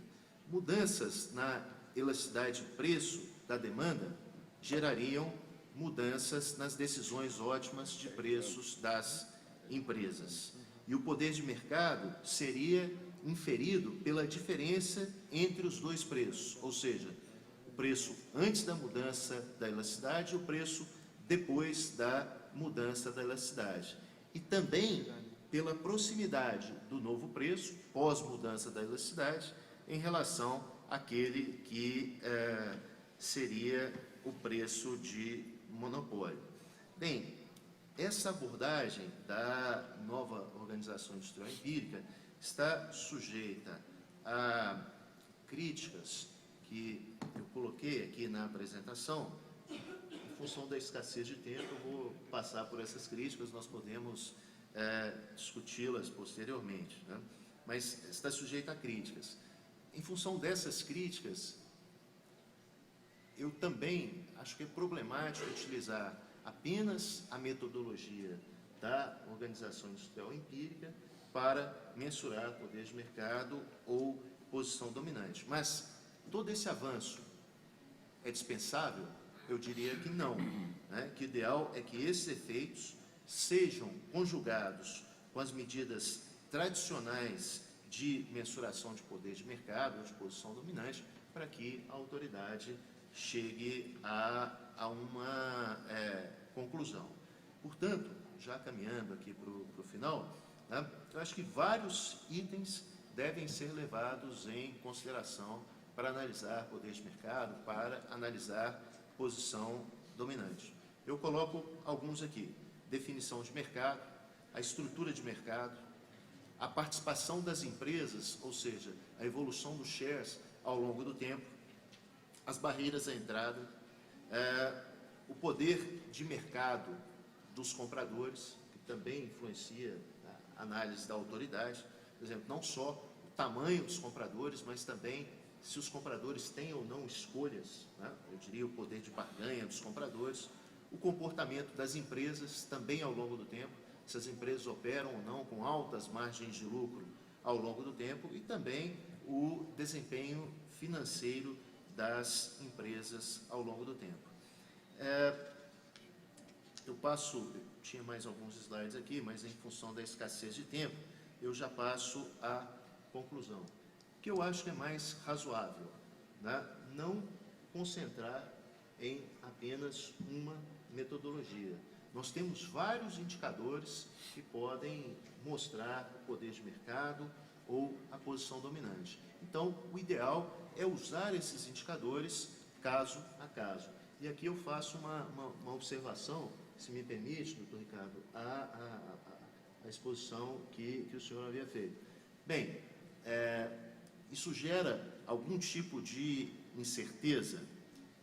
[SPEAKER 5] Mudanças na elasticidade de preço da demanda gerariam mudanças nas decisões ótimas de preços das empresas. E o poder de mercado seria inferido pela diferença entre os dois preços, ou seja, o preço antes da mudança da elasticidade e o preço depois da mudança da elasticidade. E também pela proximidade do novo preço, pós-mudança da elasticidade, em relação àquele que seria o preço de monopólio. Bem, essa abordagem da nova organização industrial empírica está sujeita a críticas que eu coloquei aqui na apresentação. Em função da escassez de tempo, eu vou passar por essas críticas, nós podemos discuti-las posteriormente, né? Mas está sujeita a críticas. Em função dessas críticas, eu também acho que é problemático utilizar apenas a metodologia da organização industrial empírica para mensurar poder de mercado ou posição dominante. Mas todo esse avanço é dispensável? Eu diria que não, né? Que o ideal é que esses efeitos sejam conjugados com as medidas tradicionais de mensuração de poder de mercado ou de posição dominante, para que a autoridade chegue a uma conclusão. Portanto, já caminhando aqui para o final, né, eu acho que vários itens devem ser levados em consideração para analisar poder de mercado, para analisar posição dominante. Eu coloco alguns aqui: definição de mercado, a estrutura de mercado, a participação das empresas, ou seja, a evolução dos shares ao longo do tempo, as barreiras à entrada, o poder de mercado dos compradores, que também influencia a análise da autoridade, por exemplo, não só o tamanho dos compradores, mas também se os compradores têm ou não escolhas, né? Eu diria o poder de barganha dos compradores, o comportamento das empresas também ao longo do tempo, se as empresas operam ou não com altas margens de lucro ao longo do tempo, e também o desempenho financeiro das empresas ao longo do tempo. Eu tinha mais alguns slides aqui, mas em função da escassez de tempo, eu já passo à conclusão, que eu acho que é mais razoável, né? Não concentrar em apenas uma metodologia. Nós temos vários indicadores que podem mostrar o poder de mercado ou a posição dominante. Então, o ideal é usar esses indicadores caso a caso. E aqui eu faço uma observação, se me permite, doutor Ricardo, a exposição que o senhor havia feito. Bem, isso gera algum tipo de incerteza?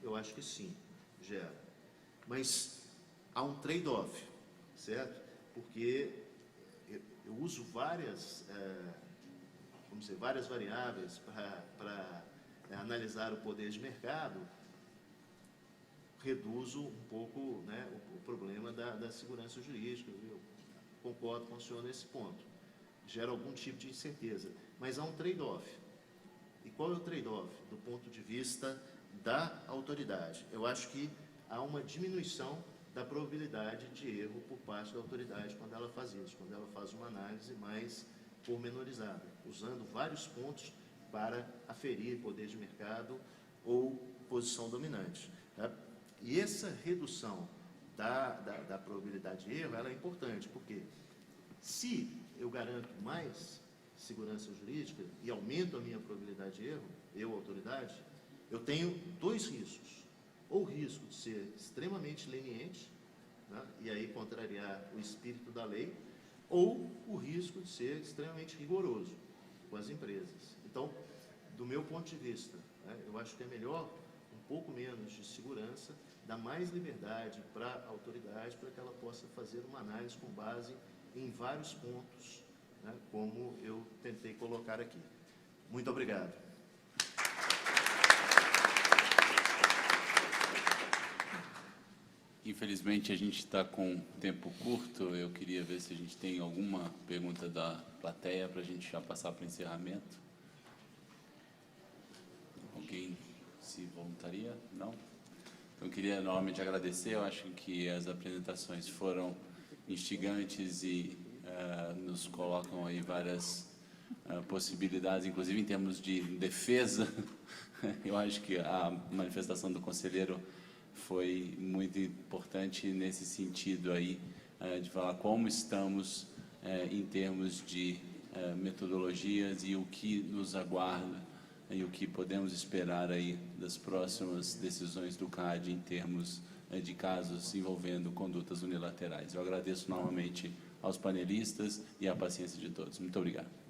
[SPEAKER 5] Eu acho que sim, gera. Mas há um trade-off, certo? Porque eu uso várias vamos dizer, várias variáveis para analisar o poder de mercado, reduzo um pouco, né, o problema da segurança jurídica. Eu concordo com o senhor nesse ponto. Gera algum tipo de incerteza. Mas há um trade-off. E qual é o trade-off? Do ponto de vista da autoridade. Eu acho que há uma diminuição da probabilidade de erro por parte da autoridade quando ela faz isso, quando ela faz uma análise mais pormenorizada, usando vários pontos para aferir poder de mercado ou posição dominante. Tá? E essa redução da probabilidade de erro, ela é importante, porque se eu garanto mais segurança jurídica e aumento a minha probabilidade de erro, eu, autoridade, eu tenho dois riscos. Ou o risco de ser extremamente leniente, né, e aí contrariar o espírito da lei, ou o risco de ser extremamente rigoroso com as empresas. Então, do meu ponto de vista, né, eu acho que é melhor um pouco menos de segurança, dar mais liberdade para a autoridade, para que ela possa fazer uma análise com base em vários pontos, né, como eu tentei colocar aqui. Muito obrigado.
[SPEAKER 1] Infelizmente, a gente está com tempo curto. Eu queria ver se a gente tem alguma pergunta da plateia para a gente já passar para o encerramento. Alguém se voluntaria? Não? Então, eu queria novamente agradecer. Eu acho que as apresentações foram instigantes e nos colocam aí várias possibilidades, inclusive em termos de defesa. Eu acho que a manifestação do conselheiro foi muito importante nesse sentido aí, de falar como estamos em termos de metodologias e o que nos aguarda e o que podemos esperar aí das próximas decisões do CAD em termos de casos envolvendo condutas unilaterais. Eu agradeço novamente aos panelistas e a paciência de todos. Muito obrigado.